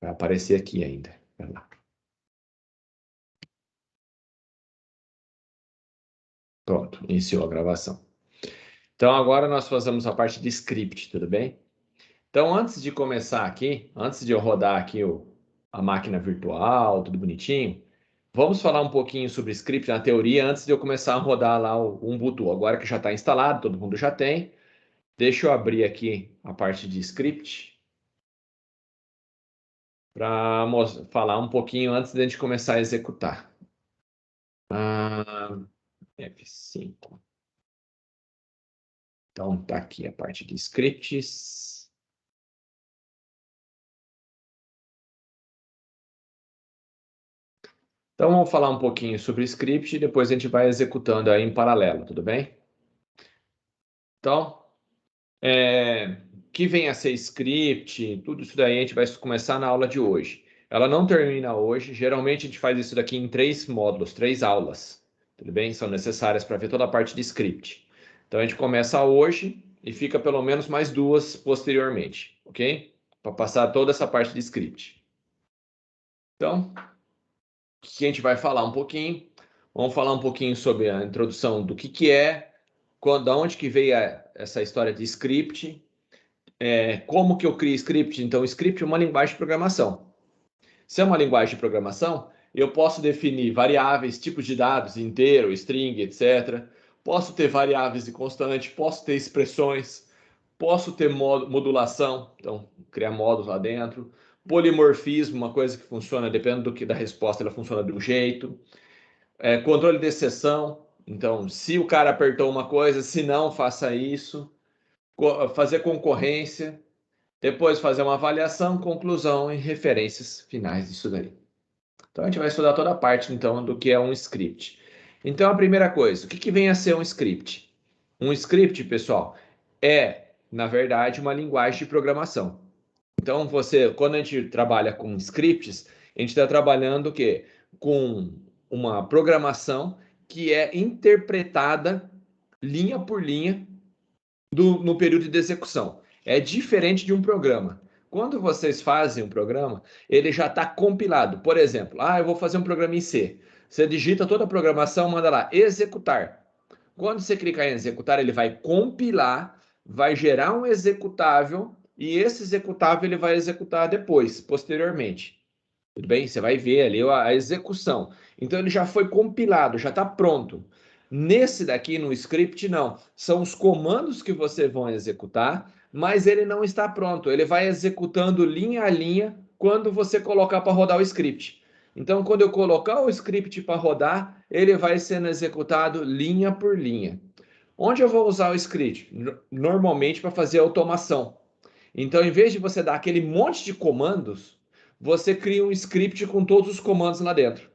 Vai aparecer aqui ainda. Vai lá. Pronto, iniciou a gravação. Então, agora nós fazemos a parte de script, tudo bem? Então, antes de começar aqui, antes de eu rodar aqui a máquina virtual, tudo bonitinho, vamos falar um pouquinho sobre script na teoria antes de eu começar a rodar lá o Ubuntu. Agora que já está instalado, todo mundo já tem. Deixa eu abrir aqui a parte de script para falar um pouquinho antes de a gente começar a executar. F5. Então, tá aqui a parte de scripts. Então, vamos falar um pouquinho sobre script e depois a gente vai executando aí em paralelo, tudo bem? Então, que vem a ser script, tudo isso daí a gente vai começar na aula de hoje. Ela não termina hoje, geralmente a gente faz isso daqui em 3 módulos, 3 aulas, tudo bem? São necessárias para ver toda a parte de script. Então, a gente começa hoje e fica pelo menos mais 2 posteriormente, ok? Para passar toda essa parte de script. Então, o que a gente vai falar um pouquinho? Vamos falar um pouquinho sobre a introdução do que é, da onde que veio essa história de script, como que eu crio script. Então, script é uma linguagem de programação. Se é uma linguagem de programação, eu posso definir variáveis, tipos de dados, inteiro, string, etc. Posso ter variáveis e constante, posso ter expressões, posso ter modulação, então criar módulos lá dentro. Polimorfismo, uma coisa que funciona, dependendo da resposta, ela funciona de um jeito. Controle de exceção, então, se o cara apertou uma coisa, se não, faça isso. Fazer concorrência, depois fazer uma avaliação, conclusão e referências finais disso daí. Então, a gente vai estudar toda a parte, então, do que é um script. Então, a primeira coisa, o que vem a ser um script? Um script, pessoal, na verdade, uma linguagem de programação. Então, quando a gente trabalha com scripts, a gente está trabalhando o quê? Com uma programação que é interpretada linha por linha no período de execução. É diferente de um programa. Quando vocês fazem um programa, ele já está compilado. Por exemplo, eu vou fazer um programa em C. Você digita toda a programação, manda lá, executar. Quando você clicar em executar, ele vai compilar, vai gerar um executável, e esse executável ele vai executar depois, posteriormente. Tudo bem? Você vai ver ali a execução. Então ele já foi compilado, já está pronto. Nesse daqui, no script, não. São os comandos que você vai executar, mas ele não está pronto. Ele vai executando linha a linha quando você colocar para rodar o script. Então, quando eu colocar o script para rodar, ele vai sendo executado linha por linha. Onde eu vou usar o script? Normalmente para fazer automação. Então, em vez de você dar aquele monte de comandos, você cria um script com todos os comandos lá dentro.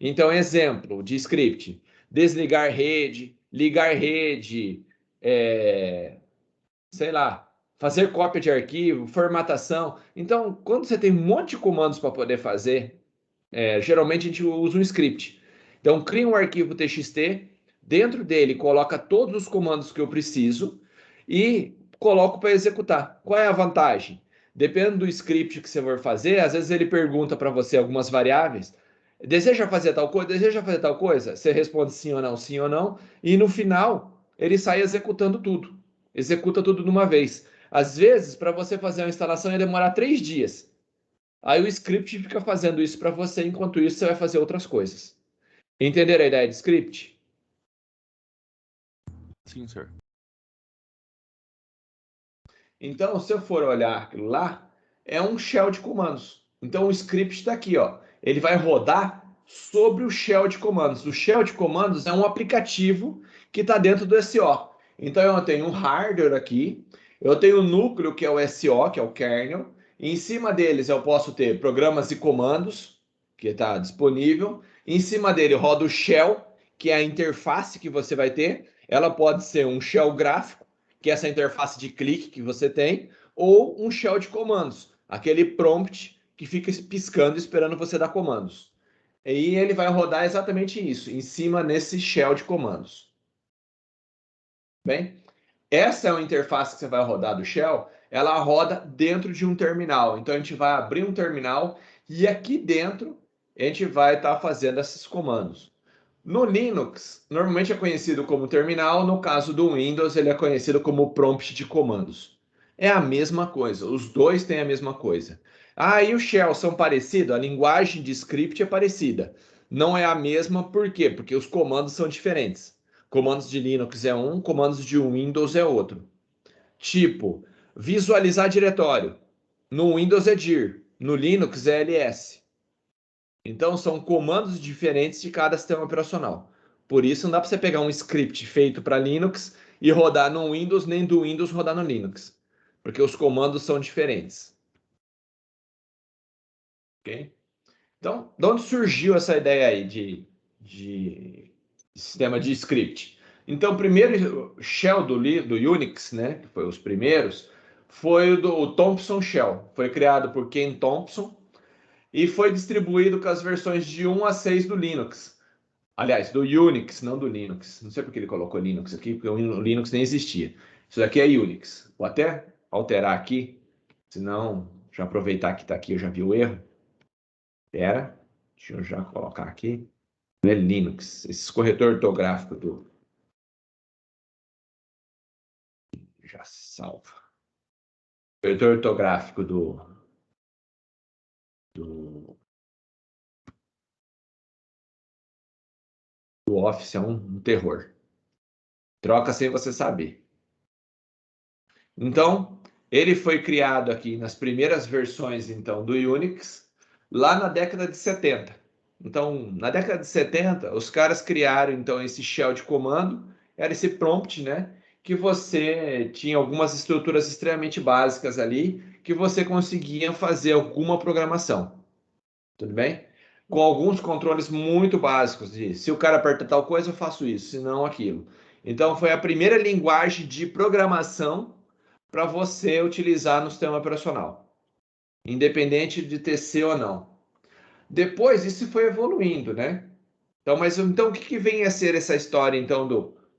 Então, exemplo de script: desligar rede, ligar rede, sei lá, fazer cópia de arquivo, formatação. Então, quando você tem um monte de comandos para poder fazer, geralmente a gente usa um script. Então, cria um arquivo TXT, dentro dele coloca todos os comandos que eu preciso e coloco para executar. Qual é a vantagem? Dependendo do script que você for fazer, às vezes ele pergunta para você algumas variáveis. Deseja fazer tal coisa? Deseja fazer tal coisa? Você responde sim ou não, e no final ele sai executando tudo. Executa tudo de uma vez. Às vezes, para você fazer uma instalação, ia demorar 3 dias. Aí o script fica fazendo isso para você, enquanto isso você vai fazer outras coisas. Entenderam a ideia de script? Sim, senhor. Então, se eu for olhar lá, é um shell de comandos. Então, o script está aqui, ó. Ele vai rodar sobre o shell de comandos. O shell de comandos é um aplicativo que está dentro do SO. Então, eu tenho um hardware aqui, eu tenho o núcleo, que é o SO, que é o kernel. Em cima deles, eu posso ter programas e comandos, que está disponível. Em cima dele, roda o shell, que é a interface que você vai ter. Ela pode ser um shell gráfico, que é essa interface de clique que você tem, ou um shell de comandos, aquele prompt que fica piscando esperando você dar comandos. E ele vai rodar exatamente isso, em cima nesse shell de comandos. Bem, essa é uma interface que você vai rodar do shell, ela roda dentro de um terminal. Então a gente vai abrir um terminal e aqui dentro a gente vai estar fazendo esses comandos. No Linux, normalmente é conhecido como terminal, no caso do Windows, ele é conhecido como prompt de comandos. É a mesma coisa, os dois têm a mesma coisa. Ah, e o Shell são parecidos? A linguagem de script é parecida. Não é a mesma, por quê? Porque os comandos são diferentes. Comandos de Linux é um, comandos de Windows é outro. Tipo, visualizar diretório. No Windows é dir, no Linux é ls. Então, são comandos diferentes de cada sistema operacional. Por isso, não dá para você pegar um script feito para Linux e rodar no Windows, nem do Windows rodar no Linux. Porque os comandos são diferentes. Ok? Então, de onde surgiu essa ideia aí de sistema de script? Então, o primeiro shell do Unix, né, que foi os primeiros, foi o Thompson Shell. Foi criado por Ken Thompson e foi distribuído com as versões de 1 a 6 do Linux. Aliás, do Unix, não do Linux. Não sei porque ele colocou Linux aqui, porque o Linux nem existia. Isso daqui é Unix. Vou até alterar aqui, senão, já aproveitar que está aqui, eu já vi o erro. Espera, deixa eu já colocar aqui. Não é Linux, esse corretor ortográfico do... Já salva. Corretor ortográfico do Office é um terror. Troca sem você saber. Então, ele foi criado aqui nas primeiras versões então do Unix, lá na década de 70. Então, na década de 70, os caras criaram então esse shell de comando, era esse prompt, né, que você tinha algumas estruturas extremamente básicas ali, que você conseguia fazer alguma programação. Tudo bem? Com alguns controles muito básicos de se o cara aperta tal coisa, eu faço isso, se não aquilo. Então, foi a primeira linguagem de programação para você utilizar no sistema operacional, independente de ter C ou não. Depois isso foi evoluindo, né? Então o que vem a ser essa história então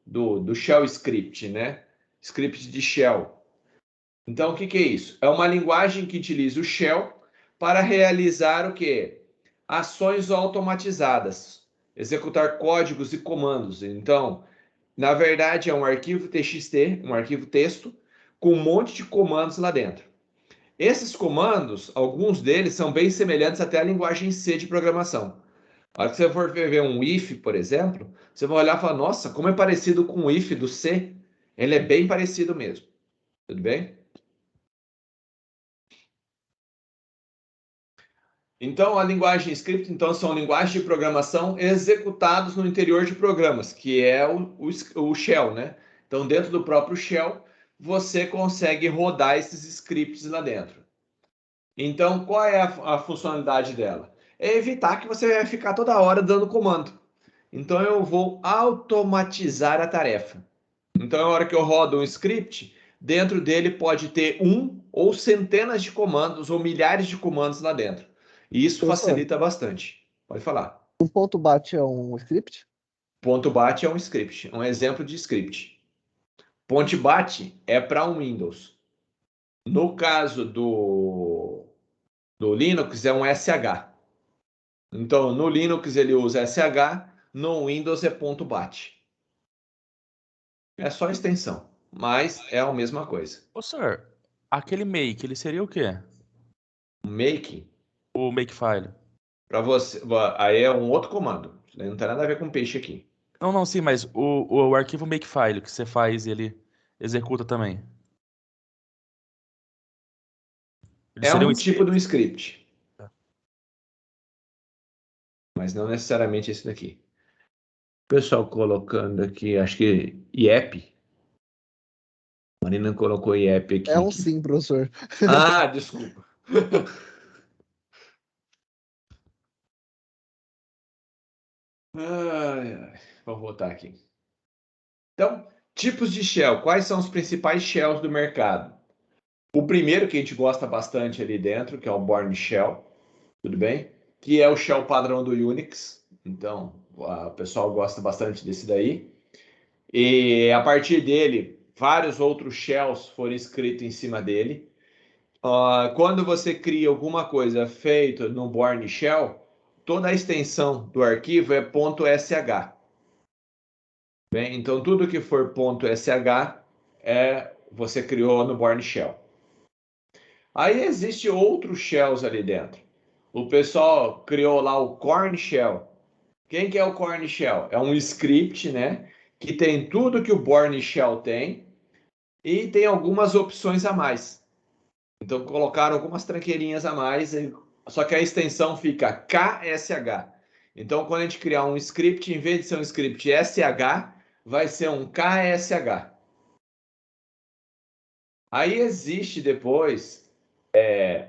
do Shell Script, né? Script de Shell. Então o que é isso? É uma linguagem que utiliza o Shell para realizar o quê? Ações automatizadas, executar códigos e comandos. Então, na verdade, é um arquivo TXT, um arquivo texto, com um monte de comandos lá dentro. Esses comandos, alguns deles são bem semelhantes até à linguagem C de programação. A hora que você for ver um if, por exemplo, você vai olhar e falar, nossa, como é parecido com o if do C. Ele é bem parecido mesmo. Tudo bem? Então, a linguagem script, então, são linguagens de programação executados no interior de programas, que é o shell, né? Então, dentro do próprio shell, você consegue rodar esses scripts lá dentro. Então, qual é a funcionalidade dela? É evitar que você vai ficar toda hora dando comando. Então, eu vou automatizar a tarefa. Então, a hora que eu rodo um script, dentro dele pode ter um ou centenas de comandos ou milhares de comandos lá dentro. E isso Professor, facilita bastante. Pode falar. um ponto bate é um script? Ponto bat é um script, um exemplo de script. Ponte bat é para um Windows. No caso do Linux, é um SH. Então, no Linux ele usa SH, no Windows é ponto .bat. É só extensão, mas é a mesma coisa. Ô, senhor, aquele make, ele seria o quê? Make, O makefile. para você, aí é um outro comando. Não tem nada a ver com peixe aqui. Não, não, sim, mas o arquivo makefile que você faz e ele executa também. Ele É seria um um tipo de um script? script, mas não necessariamente esse daqui. O pessoal colocando aqui, acho que IEP. Marina colocou IEP É um aqui. sim, professor. Ah, desculpa. Ai, ai. Vou voltar aqui. Então, tipos de shell. Quais são os principais shells do mercado? O primeiro que a gente gosta bastante ali dentro, que é o Bourne Shell, tudo bem? Que é o shell padrão do Unix. Então, o pessoal gosta bastante desse daí. E a partir dele vários outros shells foram escritos em cima dele. Quando você cria alguma coisa feita no Bourne Shell, toda a extensão do arquivo é .sh. Bem, então tudo que for .sh você criou no Bourne Shell. Aí existe outros shells ali dentro. O pessoal criou lá o Corn Shell. Quem que é o Corn Shell? É um script, né, que tem tudo que o Bourne Shell tem e tem algumas opções a mais. Então colocaram algumas tranqueirinhas a mais, só que a extensão fica KSH. Então quando a gente criar um script, em vez de ser um script SH, vai ser um KSH. Aí existe depois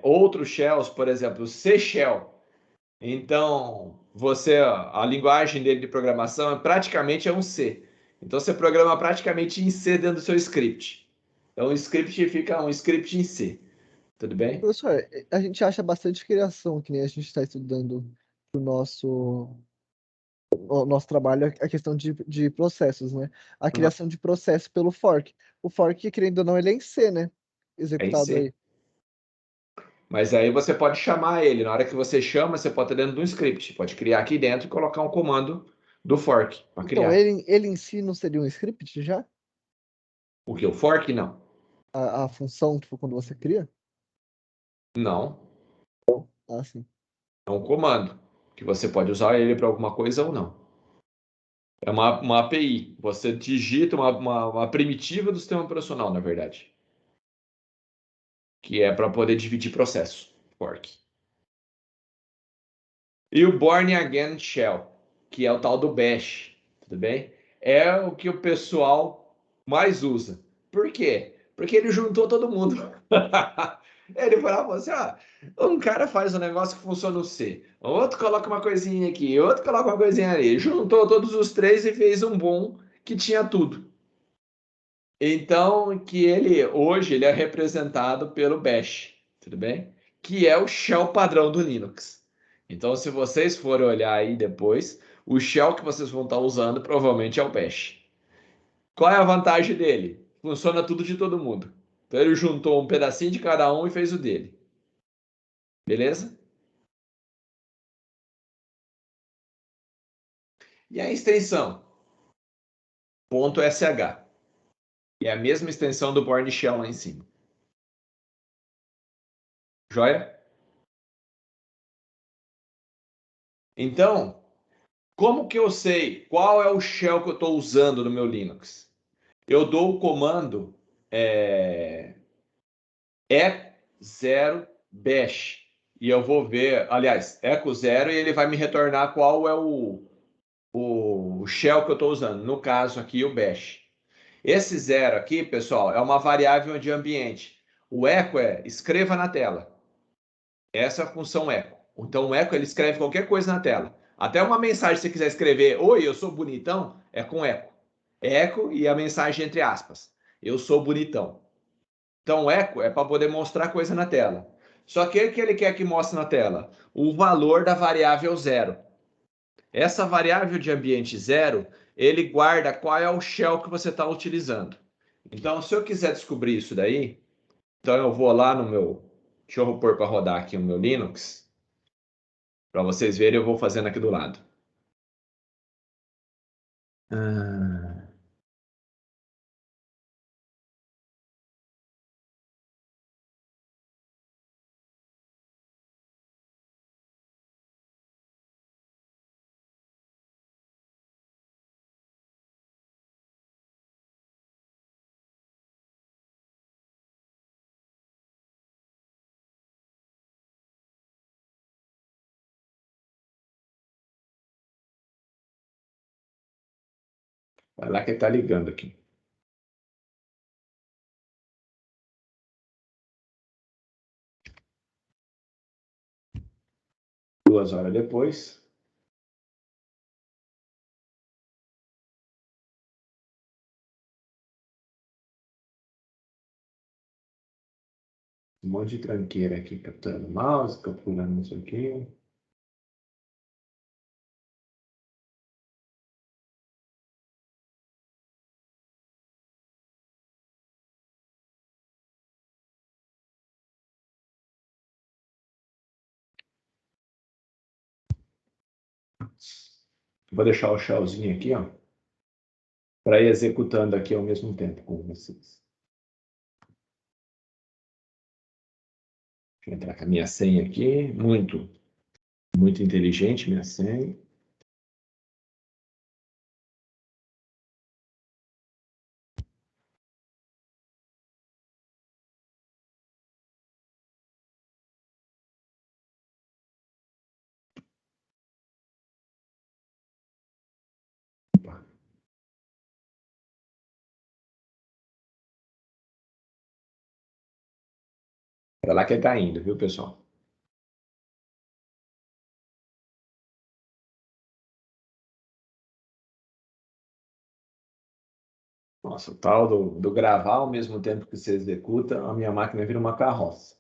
outros shells, por exemplo, o C Shell. Então a linguagem dele de programação praticamente é um C. Então você programa praticamente em C dentro do seu script. Então o script fica um script em C. Tudo bem? Professor, a gente acha bastante criação, que nem a gente está estudando o nosso trabalho, a questão de processos, né? A Uhum. criação de processo pelo fork. O fork, querendo ou não, ele é em C, né? É em Executado C. aí. Mas aí você pode chamar ele. Na hora que você chama, você pode estar dentro de um script. Pode criar aqui dentro e colocar um comando do fork para Então, criar. ele em si não seria um script já? O que? O fork? Não. A função, tipo, quando você cria? Não. Ah, sim. É um comando que você pode usar ele para alguma coisa ou não. É uma API. Você digita uma primitiva do sistema operacional, na verdade. Que é para poder dividir processo. Fork. E o Born Again Shell, que é o tal do Bash. Tudo bem? É o que o pessoal mais usa. Por quê? Porque ele juntou todo mundo. Ele falava assim: um cara faz um negócio que funciona no C, outro coloca uma coisinha aqui, outro coloca uma coisinha ali. Juntou todos os três e fez um bom que tinha tudo. Então, hoje ele é representado pelo Bash, tudo bem? Que é o shell padrão do Linux. Então, se vocês forem olhar aí depois, o shell que vocês vão estar usando provavelmente é o Bash. Qual é a vantagem dele? Funciona tudo de todo mundo. Então, ele juntou um pedacinho de cada um e fez o dele. Beleza? E a extensão? .sh. E é a mesma extensão do Bourne Shell lá em cima. Joia? Então, como que eu sei qual é o shell que eu estou usando no meu Linux? Eu dou o comando echo0 bash e eu vou ver, aliás, echo 0 e ele vai me retornar qual é o shell que eu estou usando. No caso aqui, o bash. Esse zero aqui, pessoal, é uma variável de ambiente. O echo é escreva na tela. Essa é a função echo. Então o echo ele escreve qualquer coisa na tela. Até uma mensagem se você quiser escrever, oi, eu sou bonitão, é com echo. Echo e a mensagem entre aspas. Eu sou bonitão. Então o echo é para poder mostrar coisa na tela. Só que o que ele quer que mostre na tela? O valor da variável zero. Essa variável de ambiente zero, ele guarda qual é o shell que você está utilizando. Então, se eu quiser descobrir isso daí, então eu vou lá no meu. Deixa eu pôr para rodar aqui o meu Linux. Para vocês verem, eu vou fazendo aqui do lado. Ah, vai lá que ele tá ligando aqui. Duas horas depois. Um monte de tranqueira aqui, capturando mouse, capturando não sei o quê. Vou deixar o shellzinho aqui, ó, para ir executando aqui ao mesmo tempo com vocês. Deixa eu entrar com a minha senha aqui. Muito inteligente minha senha. Para lá que é caindo, viu, pessoal? Nossa, o tal do gravar ao mesmo tempo que você executa, a minha máquina vira uma carroça.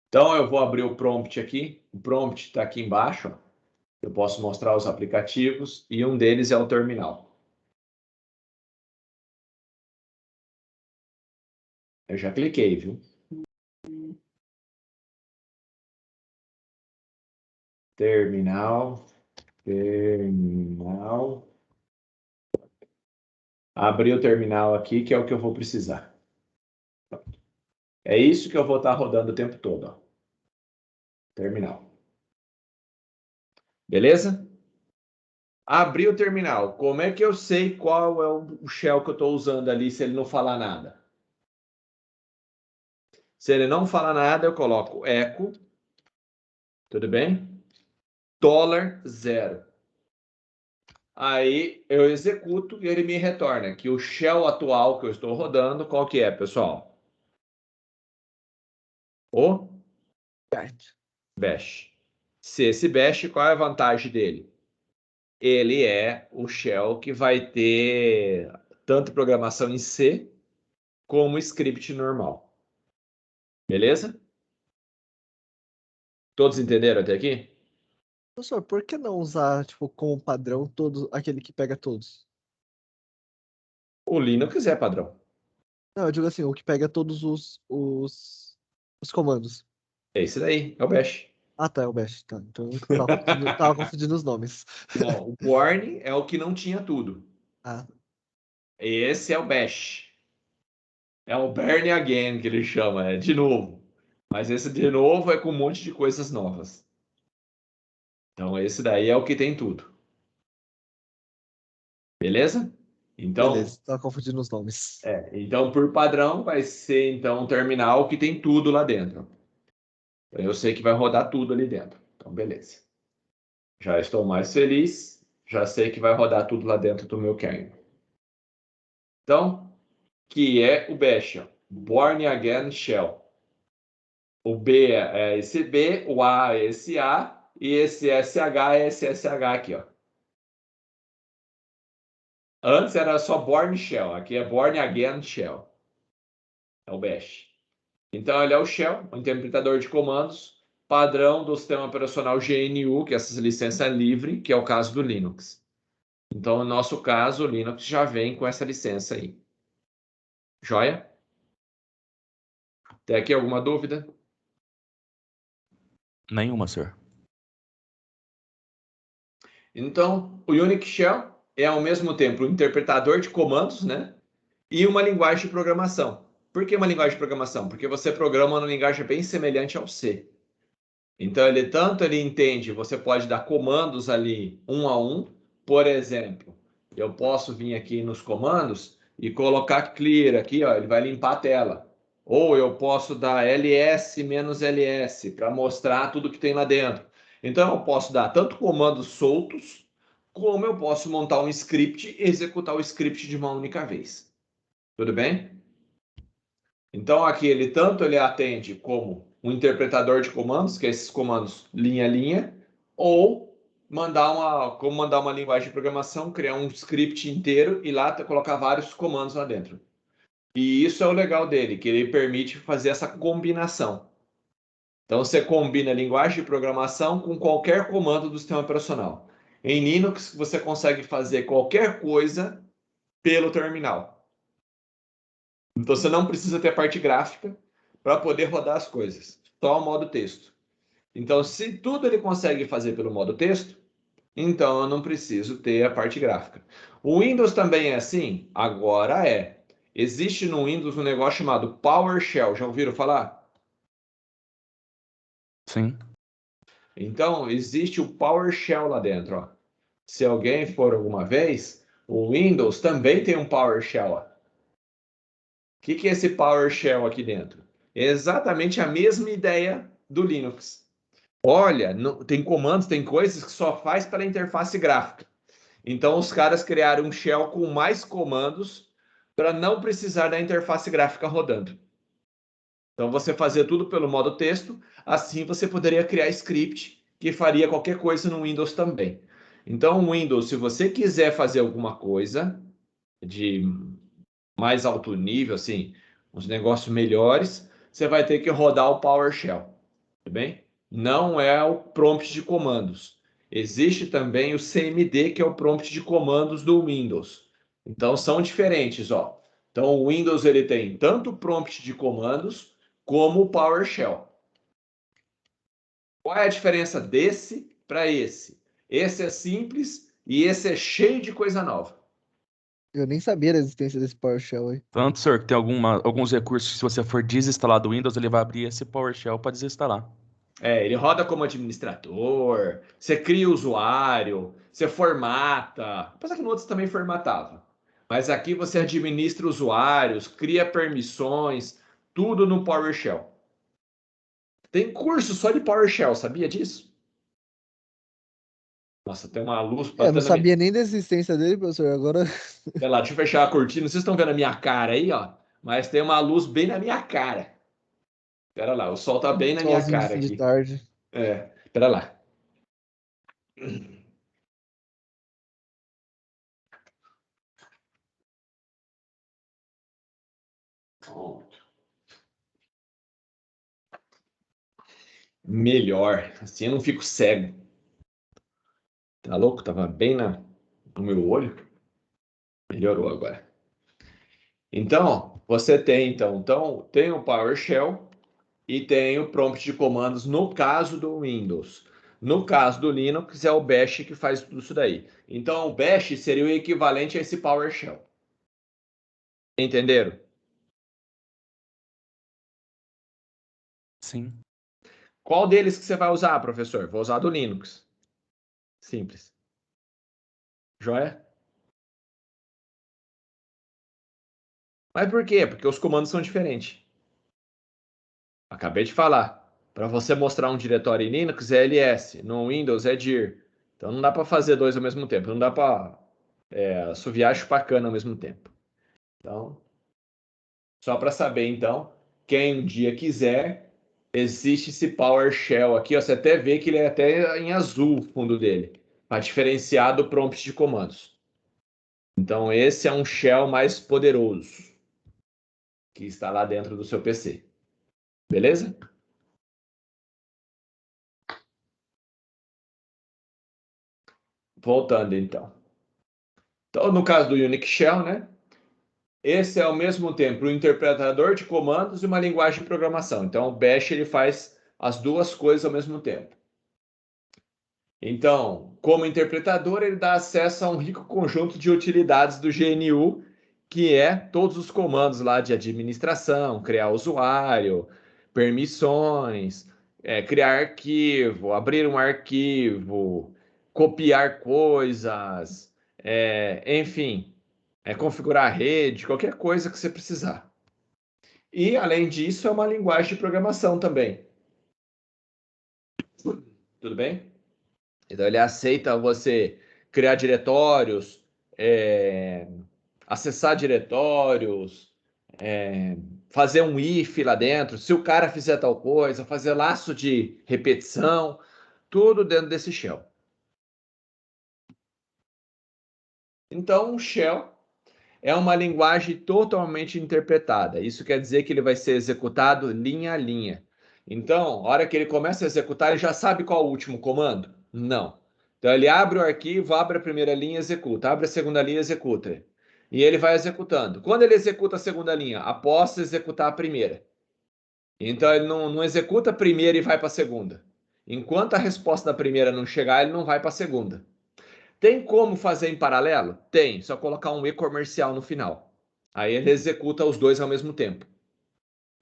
Então, eu vou abrir o prompt aqui. O prompt está aqui embaixo. Ó. Eu posso mostrar os aplicativos e um deles é o terminal. Eu já cliquei, viu? Terminal. Abri o terminal aqui, que é o que eu vou precisar. É isso que eu vou estar rodando o tempo todo. Ó. Terminal. Beleza? Abri o terminal. Como é que eu sei qual é o shell que eu estou usando ali se ele não falar nada? Se ele não falar nada, eu coloco echo. Tudo bem? $0. Aí eu executo e ele me retorna que o shell atual que eu estou rodando, qual que é, pessoal? O bash. Se esse bash, qual é a vantagem dele? Ele é o shell que vai ter tanto programação em C como script normal. Beleza? Todos entenderam até aqui? Professor, por que não usar, tipo, como padrão todo, aquele que pega todos? O Linux é padrão. Não, eu digo assim, o que pega todos os comandos. É esse daí, é o bash. Ah, tá, é o Bash. Tá. Então eu tava confundindo os nomes. Não, o Born é o que não tinha tudo. Ah, Esse é o bash. É o Burn Again que ele chama, é de novo. Mas esse de novo é com um monte de coisas novas. Então esse daí é o que tem tudo. Beleza? Então, beleza, tava confundindo os nomes. então por padrão vai ser então um terminal que tem tudo lá dentro. Então, eu sei que vai rodar tudo ali dentro. Então, beleza. Já estou mais feliz. Já sei que vai rodar tudo lá dentro do meu kernel. Então, que é o bash, ó, Born Again Shell. O B é esse B, o A é esse A, e esse SH é esse SH aqui, ó. Antes era só Born Shell, aqui é Born Again Shell. É o bash. Então, ele é o shell, o interpretador de comandos, padrão do sistema operacional GNU, que é essas licenças livres, que é o caso do Linux. Então, no nosso caso, o Linux já vem com essa licença aí. Joia? Tem aqui alguma dúvida? Nenhuma, senhor. Então, o Unix Shell é ao mesmo tempo um interpretador de comandos, né? E uma linguagem de programação. Por que uma linguagem de programação? Porque você programa uma linguagem bem semelhante ao C. Então, ele entende, você pode dar comandos ali um a um. Por exemplo, eu posso vir aqui nos comandos e colocar clear aqui, ó, ele vai limpar a tela. Ou eu posso dar ls-ls para mostrar tudo que tem lá dentro. Então, eu posso dar tanto comandos soltos, como eu posso montar um script e executar o script de uma única vez. Tudo bem? Então, aqui ele atende como um interpretador de comandos, que é esses comandos linha a linha, ou como mandar uma linguagem de programação, criar um script inteiro e lá colocar vários comandos lá dentro. E isso é o legal dele, que ele permite fazer essa combinação. Então, você combina a linguagem de programação com qualquer comando do sistema operacional. Em Linux, você consegue fazer qualquer coisa pelo terminal. Então você não precisa ter a parte gráfica para poder rodar as coisas, só o modo texto. Então, se tudo ele consegue fazer pelo modo texto, Então eu não preciso ter a parte gráfica. O Windows também é assim? Agora é. Existe no Windows um negócio chamado PowerShell. Já ouviram falar? Sim. Então, existe o PowerShell lá dentro, ó. Se alguém for alguma vez, o Windows também tem um PowerShell, ó. O que é esse PowerShell aqui dentro? É exatamente a mesma ideia do Linux. Olha, tem comandos, tem coisas que só faz pela interface gráfica. Então, os caras criaram um shell com mais comandos para não precisar da interface gráfica rodando. Então, você fazia tudo pelo modo texto, assim você poderia criar script que faria qualquer coisa no Windows também. Então, o Windows, se você quiser fazer alguma coisa de mais alto nível, assim, uns negócios melhores, você vai ter que rodar o PowerShell, tudo bem? Não é o prompt de comandos. Existe também o CMD, que é o prompt de comandos do Windows. Então, são diferentes, ó. Então, o Windows ele tem tanto o prompt de comandos como o PowerShell. Qual é a diferença desse para esse? Esse é simples e esse é cheio de coisa nova. Eu nem sabia da existência desse PowerShell aí. Tanto, senhor, que tem alguns recursos que se você for desinstalar do Windows, ele vai abrir esse PowerShell para desinstalar. É, ele roda como administrador, você cria usuário, você formata. Apesar que no outros também formatava. Mas aqui você administra usuários, cria permissões, tudo no PowerShell. Tem curso só de PowerShell, sabia disso? Nossa, tem uma luz É, eu não batendo na minha. sabia nem da existência dele, professor. Agora Sei lá, deixa eu fechar a cortina. Vocês estão vendo a minha cara aí, ó? Mas tem uma luz bem na minha cara. Pera lá, o sol tá bem na minha solzinho de cara fim de aqui. tarde. É, pera lá. Melhor. Assim eu não fico cego. Tá louco? Tava bem no meu olho. Melhorou agora. Então, você tem então tem o PowerShell e tem o prompt de comandos no caso do Windows. No caso do Linux é o Bash que faz tudo isso daí. Então, o Bash seria o equivalente a esse PowerShell. Entenderam? Sim. Qual deles que você vai usar, professor? Vou usar do Linux. Simples. Joia? Mas por quê? Porque os comandos são diferentes. Acabei de falar. Para você mostrar um diretório em Linux é ls, no Windows é dir. Então não dá para fazer dois ao mesmo tempo. Não dá para assoviar e chupar cana ao mesmo tempo. Então, só para saber, então, quem um dia quiser, existe esse PowerShell aqui. Ó, você até vê que ele é até em azul o fundo dele, para diferenciar do prompt de comandos. Então, esse é um shell mais poderoso que está lá dentro do seu PC. Beleza? Voltando então. Então, no caso do Unix Shell, né? Esse é ao mesmo tempo um interpretador de comandos e uma linguagem de programação. Então, o Bash ele faz as duas coisas ao mesmo tempo. Então, como interpretador, ele dá acesso a um rico conjunto de utilidades do GNU, que é todos os comandos lá de administração, criar usuário, permissões, criar arquivo, abrir um arquivo, copiar coisas, enfim, configurar a rede, qualquer coisa que você precisar. E, além disso, é uma linguagem de programação também. Tudo bem? Então ele aceita você criar diretórios, acessar diretórios, fazer um if lá dentro, se o cara fizer tal coisa, fazer laço de repetição, tudo dentro desse shell. Então, o shell é uma linguagem totalmente interpretada. Isso quer dizer que ele vai ser executado linha a linha. Então, a hora que ele começa a executar, ele já sabe qual é o último comando? Não. Então, ele abre o arquivo, abre a primeira linha, executa. Abre a segunda linha, executa. E ele vai executando. Quando ele executa a segunda linha, após executar a primeira. Então, ele não executa a primeira e vai para a segunda. Enquanto a resposta da primeira não chegar, ele não vai para a segunda. Tem como fazer em paralelo? Tem, só colocar um E comercial no final. Aí ele executa os dois ao mesmo tempo.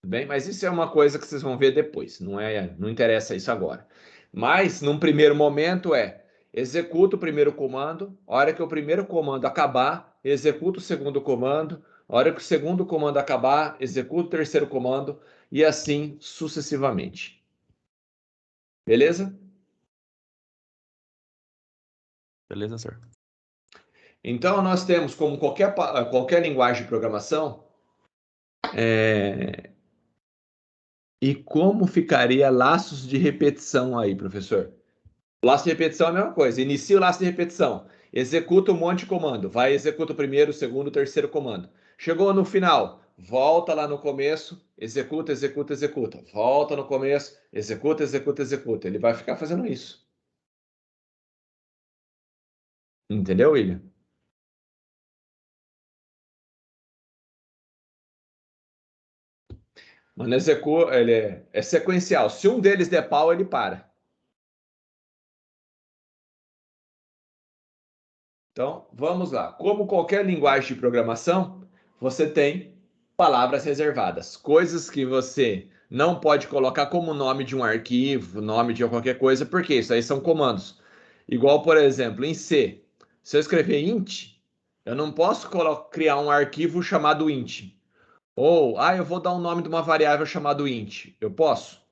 Tudo bem? Mas isso é uma coisa que vocês vão ver depois, não interessa isso agora. Mas, num primeiro momento, executa o primeiro comando, a hora que o primeiro comando acabar, executa o segundo comando, a hora que o segundo comando acabar, executa o terceiro comando, e assim sucessivamente. Beleza? Beleza, sir? Então, nós temos, como qualquer linguagem de programação, e como ficaria laços de repetição aí, professor? Laço de repetição é a mesma coisa. Inicia o laço de repetição. Executa um monte de comando. Vai, executa o primeiro, o segundo, o terceiro comando. Chegou no final. Volta lá no começo. Executa, executa, executa. Volta no começo. Executa, executa, executa. Ele vai ficar fazendo isso. Entendeu, William? Mano, ele é sequencial. Se um deles der pau, ele para. Então, vamos lá. Como qualquer linguagem de programação, você tem palavras reservadas, coisas que você não pode colocar como nome de um arquivo, nome de qualquer coisa, porque isso aí são comandos. Igual, por exemplo, em C, se eu escrever int, eu não posso criar um arquivo chamado int. Ou, eu vou dar um nome de uma variável chamado int. Eu posso?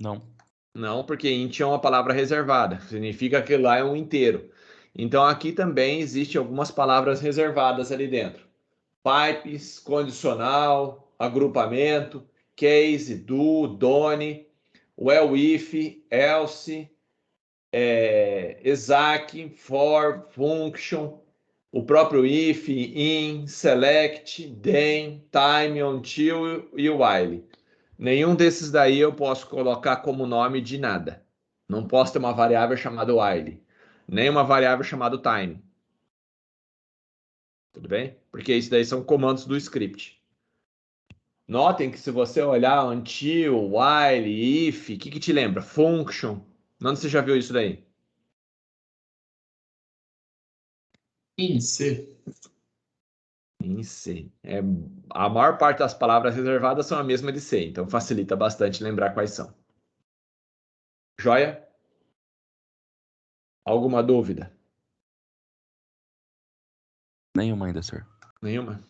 Não. Não, porque int é uma palavra reservada, significa que lá é um inteiro. Então aqui também existe algumas palavras reservadas ali dentro. Pipes, condicional, agrupamento, case, do, done, well if, else, exact, for, function, o próprio if, in, select, then, time, until e while. Nenhum desses daí eu posso colocar como nome de nada. Não posso ter uma variável chamada while, nem uma variável chamada time. Tudo bem? Porque isso daí são comandos do script. Notem que se você olhar until, while, if, o que te lembra? Function. Onde você já viu isso daí? Em C. Em C. A maior parte das palavras reservadas são a mesma de C, então facilita bastante lembrar quais são. Joia? Alguma dúvida? Nenhuma ainda, sir. Nenhuma?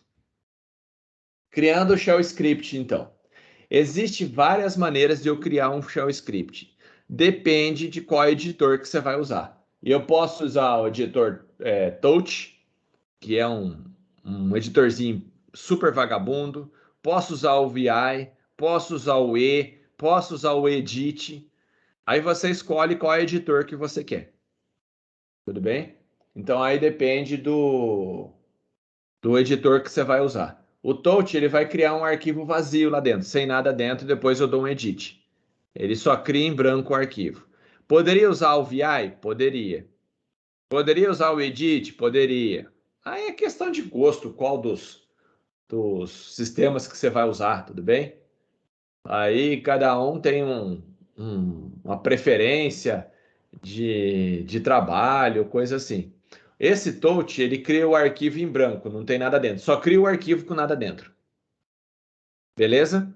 Criando o shell script, então. Existem várias maneiras de eu criar um shell script. Depende de qual editor que você vai usar. E eu posso usar o editor Touch, que é um editorzinho super vagabundo. Posso usar o VI, posso usar o E, posso usar o Edit. Aí você escolhe qual editor que você quer. Tudo bem? Então aí depende do editor que você vai usar. O Touch ele vai criar um arquivo vazio lá dentro, sem nada dentro, e depois eu dou um edit. Ele só cria em branco o arquivo. Poderia usar o VI? Poderia. Poderia usar o edit? Poderia. Aí é questão de gosto, qual dos sistemas que você vai usar, tudo bem? Aí cada um tem uma preferência de trabalho, coisa assim. Esse touch, ele cria o arquivo em branco, não tem nada dentro. Só cria o arquivo com nada dentro. Beleza?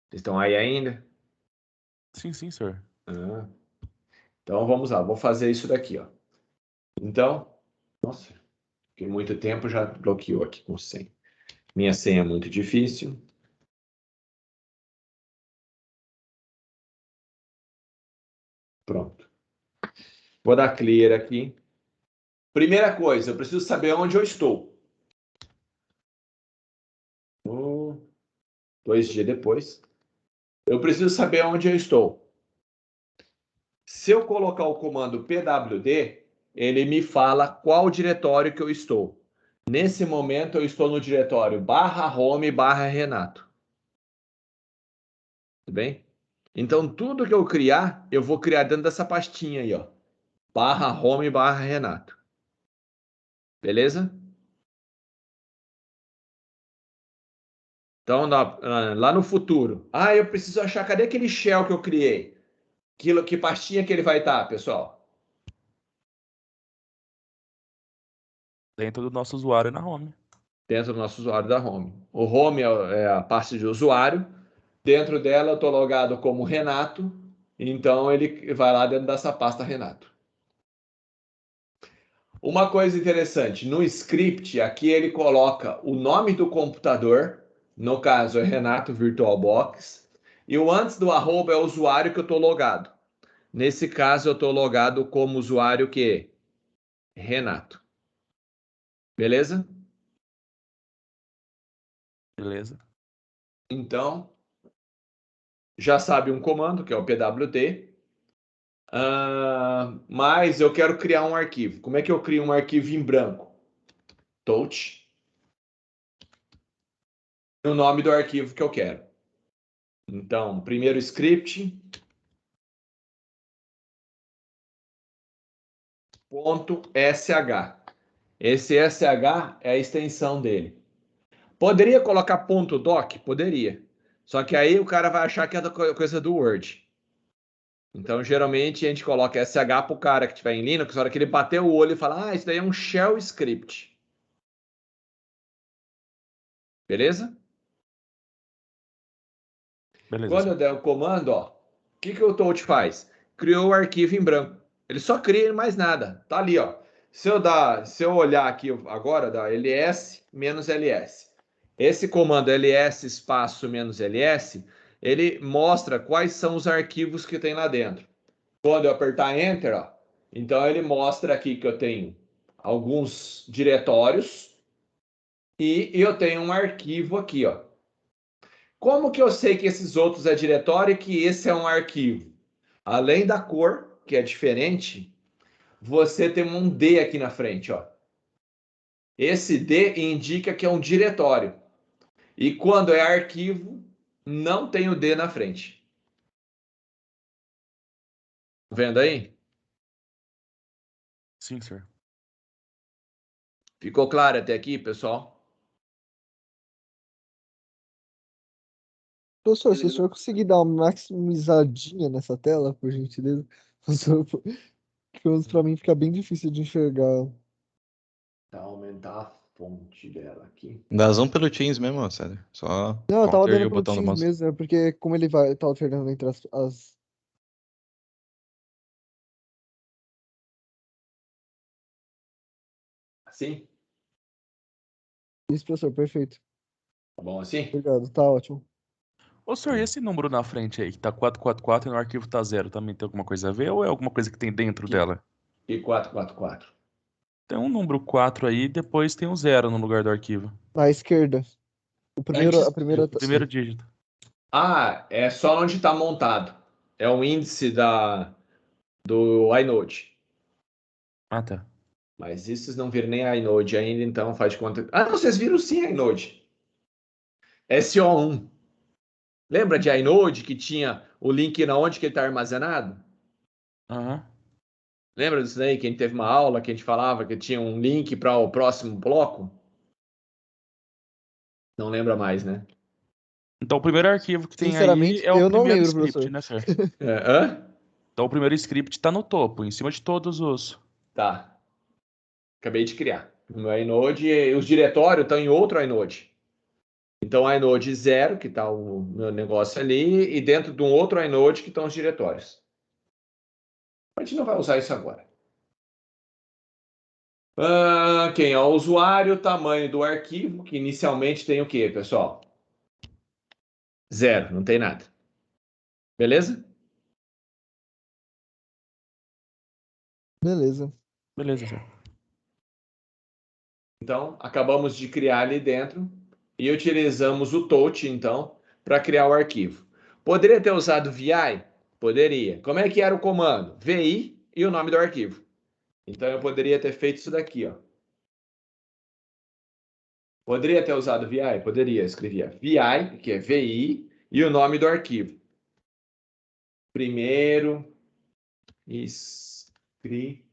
Vocês estão aí ainda? Sim, sim, sir. Ah. Então vamos lá, vou fazer isso daqui, ó. Então, nossa, fiquei muito tempo, já bloqueou aqui com senha. Minha senha é muito difícil. Pronto. Vou dar clear aqui. Primeira coisa, eu preciso saber onde eu estou. 2 dias depois. Eu preciso saber onde eu estou. Se eu colocar o comando pwd, ele me fala qual diretório que eu estou. Nesse momento, eu estou no diretório /home/Renato. Tudo bem? Então, tudo que eu criar, eu vou criar dentro dessa pastinha aí, ó. /home/Renato. Beleza? Então, lá no futuro. Ah, eu preciso achar, cadê aquele shell que eu criei? Que pastinha que ele vai estar, pessoal? Dentro do nosso usuário na home. Dentro do nosso usuário da home. O home é a parte de usuário. Dentro dela eu estou logado como Renato. Então, ele vai lá dentro dessa pasta Renato. Uma coisa interessante, no script, aqui ele coloca o nome do computador, no caso é Renato VirtualBox, e o antes do arroba é o usuário que eu estou logado. Nesse caso, eu estou logado como usuário que? Renato. Beleza? Beleza? Então, já sabe um comando, que é o pwd. Mas eu quero criar um arquivo. Como é que eu crio um arquivo em branco? Touch. O nome do arquivo que eu quero. Então, primeiro script. .sh. Esse sh é a extensão dele. Poderia colocar .doc? Poderia. Só que aí o cara vai achar que é coisa do Word. Então, geralmente, a gente coloca sh para o cara que estiver em Linux, na hora que ele bater o olho e falar, isso daí é um shell script. Beleza? Beleza. Quando eu der o comando, ó, o que o Touch faz? Criou o arquivo em branco. Ele só cria e mais nada. Tá ali, ó. Se eu olhar aqui agora, dá ls menos ls. Esse comando ls espaço menos ls, ele mostra quais são os arquivos que tem lá dentro. Quando eu apertar Enter, ó, então ele mostra aqui que eu tenho alguns diretórios e eu tenho um arquivo aqui, ó. Como que eu sei que esses outros é diretório e que esse é um arquivo? Além da cor, que é diferente, você tem um D aqui na frente, ó. Esse D indica que é um diretório. E quando é arquivo, não tem o D na frente. Vendo aí? Sim, senhor. Ficou claro até aqui, pessoal? Professor, se o senhor conseguir dar uma maximizadinha nessa tela, por gentileza, pelo menos pra mim fica bem difícil de enxergar. Tá, aumentar a fonte dela aqui. Dá zoom pelo Teams mesmo, sério. Só Não, eu tava Ctrl e dando o pelo botão do Teams mouse. mesmo, é porque como ele vai, tá alternando entre as... Assim? Isso, professor, perfeito. Tá bom assim? Obrigado, tá ótimo. Ô, senhor, e esse número na frente aí, que tá 444 e no arquivo tá 0, também tem alguma coisa a ver ou é alguma coisa que tem dentro dela? E 444. Tem um número 4 aí, depois tem um 0 no lugar do arquivo. À esquerda. Antes, A primeira... O primeiro dígito. é só onde está montado. É o índice do inode. Ah, tá. Mas esses não viram nem inode ainda, então faz de conta. Ah, não, vocês viram sim inode. SO1. Lembra de inode que tinha o link na onde que ele está armazenado? Aham. Lembra disso daí? Que a gente teve uma aula que a gente falava que tinha um link para o próximo bloco? Não lembra mais, né? Então o primeiro arquivo que tem aí Sinceramente, é o eu não primeiro lembro, script, professor. né, senhor? Hã? Então o primeiro script tá no topo, em cima de todos os. Tá. Acabei de criar. No inode, os diretórios estão em outro inode. Então, inode 0, que está o meu negócio ali, e dentro de um outro inode que estão os diretórios. A gente não vai usar isso agora. Quem é o usuário, tamanho do arquivo, que inicialmente tem o quê, pessoal? 0, não tem nada. Beleza? Beleza. Beleza, senhor. Então, acabamos de criar ali dentro e utilizamos o touch, então, para criar o arquivo. Poderia ter usado VI? Poderia. Como é que era o comando? VI e o nome do arquivo. Então, eu poderia ter feito isso daqui, ó. Poderia ter usado VI? Poderia. Escrevia VI, que é VI, e o nome do arquivo. Primeiro script.sh.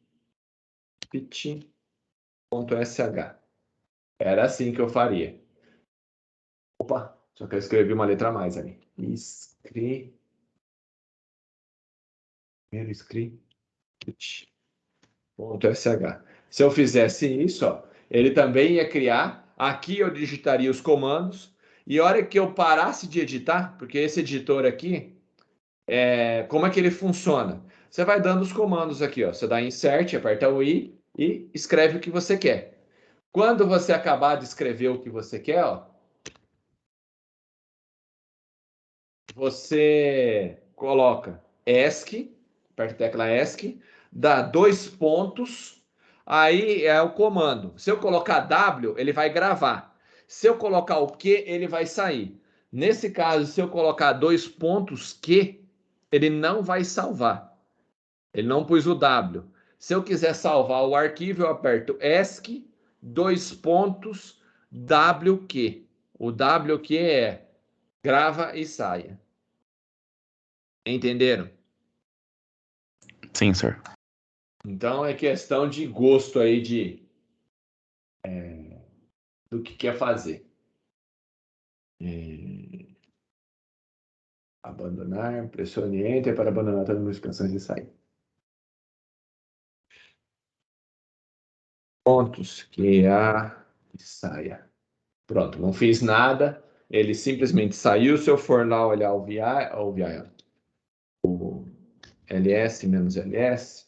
Era assim que eu faria. Opa, Só que eu escrevi uma letra a mais ali. Primeiro script. .sh. Se eu fizesse isso, ó, ele também ia criar. Aqui eu digitaria os comandos. E a hora que eu parasse de editar, porque esse editor aqui, como é que ele funciona? Você vai dando os comandos aqui, ó. Você dá insert, aperta o I e escreve o que você quer. Quando você acabar de escrever o que você quer, ó, você coloca ESC, aperta a tecla ESC, dá 2 pontos, aí é o comando. Se eu colocar W, ele vai gravar. Se eu colocar o Q, ele vai sair. Nesse caso, se eu colocar 2 pontos Q, ele não vai salvar. Ele não pôs o W. Se eu quiser salvar o arquivo, eu aperto ESC, 2 pontos, WQ. O WQ é grava e saia. Entenderam? Sim, senhor. Então é questão de gosto aí do que quer fazer. Abandonar, pressione Enter para abandonar todas as notificações e sair. Pontos que e saia. Pronto, não fiz nada. Ele simplesmente saiu. Se eu for lá olhar o ls menos ls,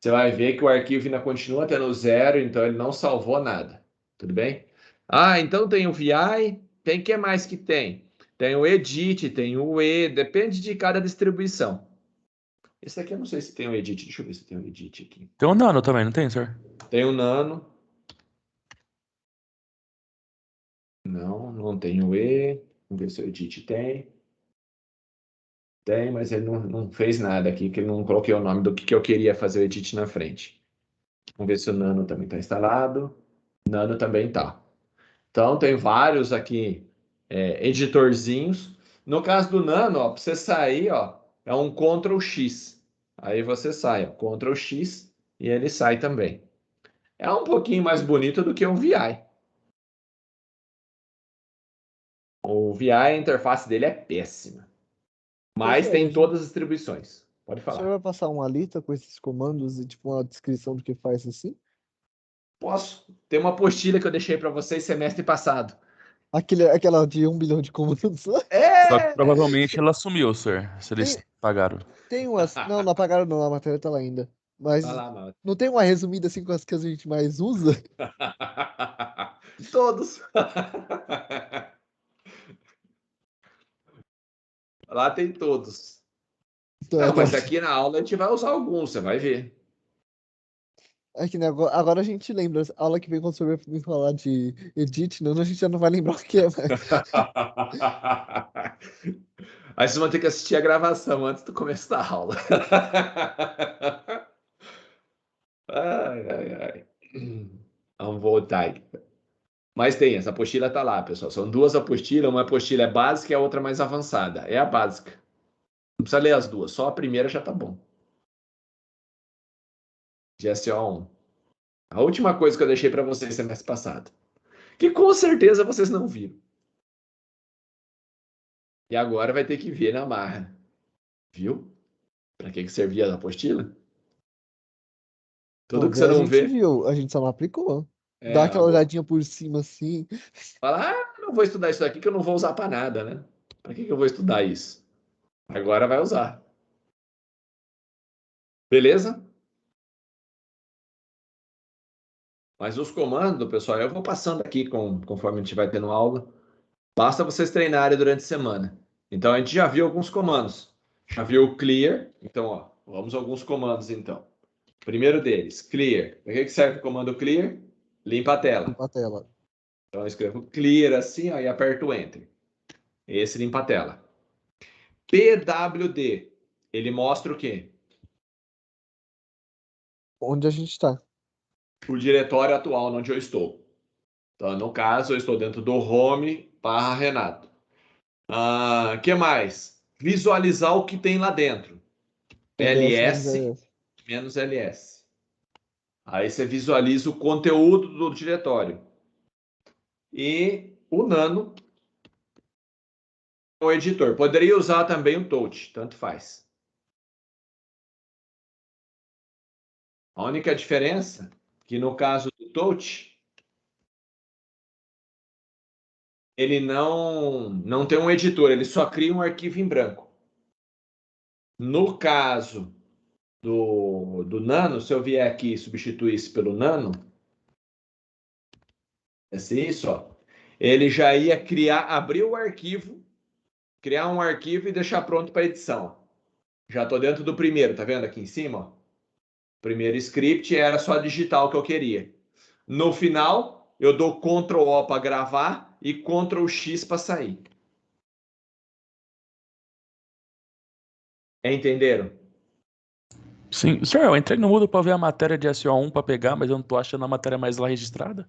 você vai ver que o arquivo ainda continua tendo 0, então ele não salvou nada. Tudo bem? Ah, então tem o VI, tem o que mais que tem? Tem o edit, tem o E, depende de cada distribuição. Esse aqui eu não sei se tem o edit, deixa eu ver se tem o edit aqui. Tem um nano também, não tem, senhor? Tem o nano. Não tem o E. Vamos ver se o edit tem. Tem, mas ele não fez nada aqui, que ele não coloquei o nome do que eu queria fazer o edit na frente. Vamos ver se o nano também está instalado. Nano também está. Então, tem vários aqui editorzinhos. No caso do Nano, para você sair, ó, é um Ctrl X. Aí você sai, ó, Ctrl X e ele sai também. É um pouquinho mais bonito do que o VI. O VI, a interface dele é péssima. Mas tem todas as distribuições. Pode O senhor falar. vai passar uma lista com esses comandos e tipo uma descrição do que faz assim? Posso. Tem uma apostila que eu deixei para vocês semestre passado. Aquela de 1 bilhão de comandos. Só que provavelmente ela sumiu, senhor. Se eles pagaram. Tem umas. Não apagaram não, a matéria tá lá ainda. Mas Vai lá, mano. não tem uma resumida assim com as que a gente mais usa? Todos. Lá tem todos. Então, Não, mas aqui na aula a gente vai usar alguns, você vai ver. é que né, agora a gente lembra. A aula que vem quando o senhor vai me falar de edit, não, a gente já não vai lembrar o que é mais. Aí vocês vão ter que assistir a gravação antes do começo da aula. Ai. Vamos voltar aí. Mas tem, essa apostila tá lá, pessoal. São duas apostilas, uma apostila é básica e a outra mais avançada. É a básica. Não precisa ler as duas, só a primeira já tá bom. GSO1. A última coisa que eu deixei para vocês semestre passado. Que com certeza vocês não viram. E agora vai ter que ver na marra. Viu? Para que servia a apostila? Tudo Bom, que você a não gente vê. viu, a gente só não aplicou. Dá aquela olhadinha por cima assim. Fala, não vou estudar isso aqui que eu não vou usar para nada, né? Para que eu vou estudar isso? Agora vai usar. Beleza? Mas os comandos, pessoal, eu vou passando aqui conforme a gente vai tendo aula. Basta vocês treinarem durante a semana. Então, a gente já viu alguns comandos. Já viu o clear. Então, ó, vamos a alguns comandos, então. Primeiro deles, clear. Para que serve o comando clear? Limpa a tela. Limpa a tela. Então, eu escrevo clear assim, ó, e aperto o enter. Esse limpa a tela. PWD. Ele mostra o quê? Onde a gente tá. O diretório atual onde eu estou. Então, no caso, eu estou dentro do home/Renato. Que mais? Visualizar o que tem lá dentro. ls menos ls. Aí você visualiza o conteúdo do diretório. E o nano o editor. Poderia usar também o touch, tanto faz. A única diferença é que no caso do touch, ele não tem um editor, ele só cria um arquivo em branco. No caso do Nano, se eu vier aqui e substituir isso pelo Nano, isso, ó, ele já ia abrir o arquivo, criar um arquivo e deixar pronto para edição. Já estou dentro do primeiro, tá vendo aqui em cima? Ó? Primeiro script era só digitar o que eu queria. No final, eu dou Ctrl O para gravar e Ctrl X para sair. Entenderam? Sim. Senhor, eu entrei no Moodle para ver a matéria de SO1 para pegar, mas eu não tô achando a matéria mais lá registrada.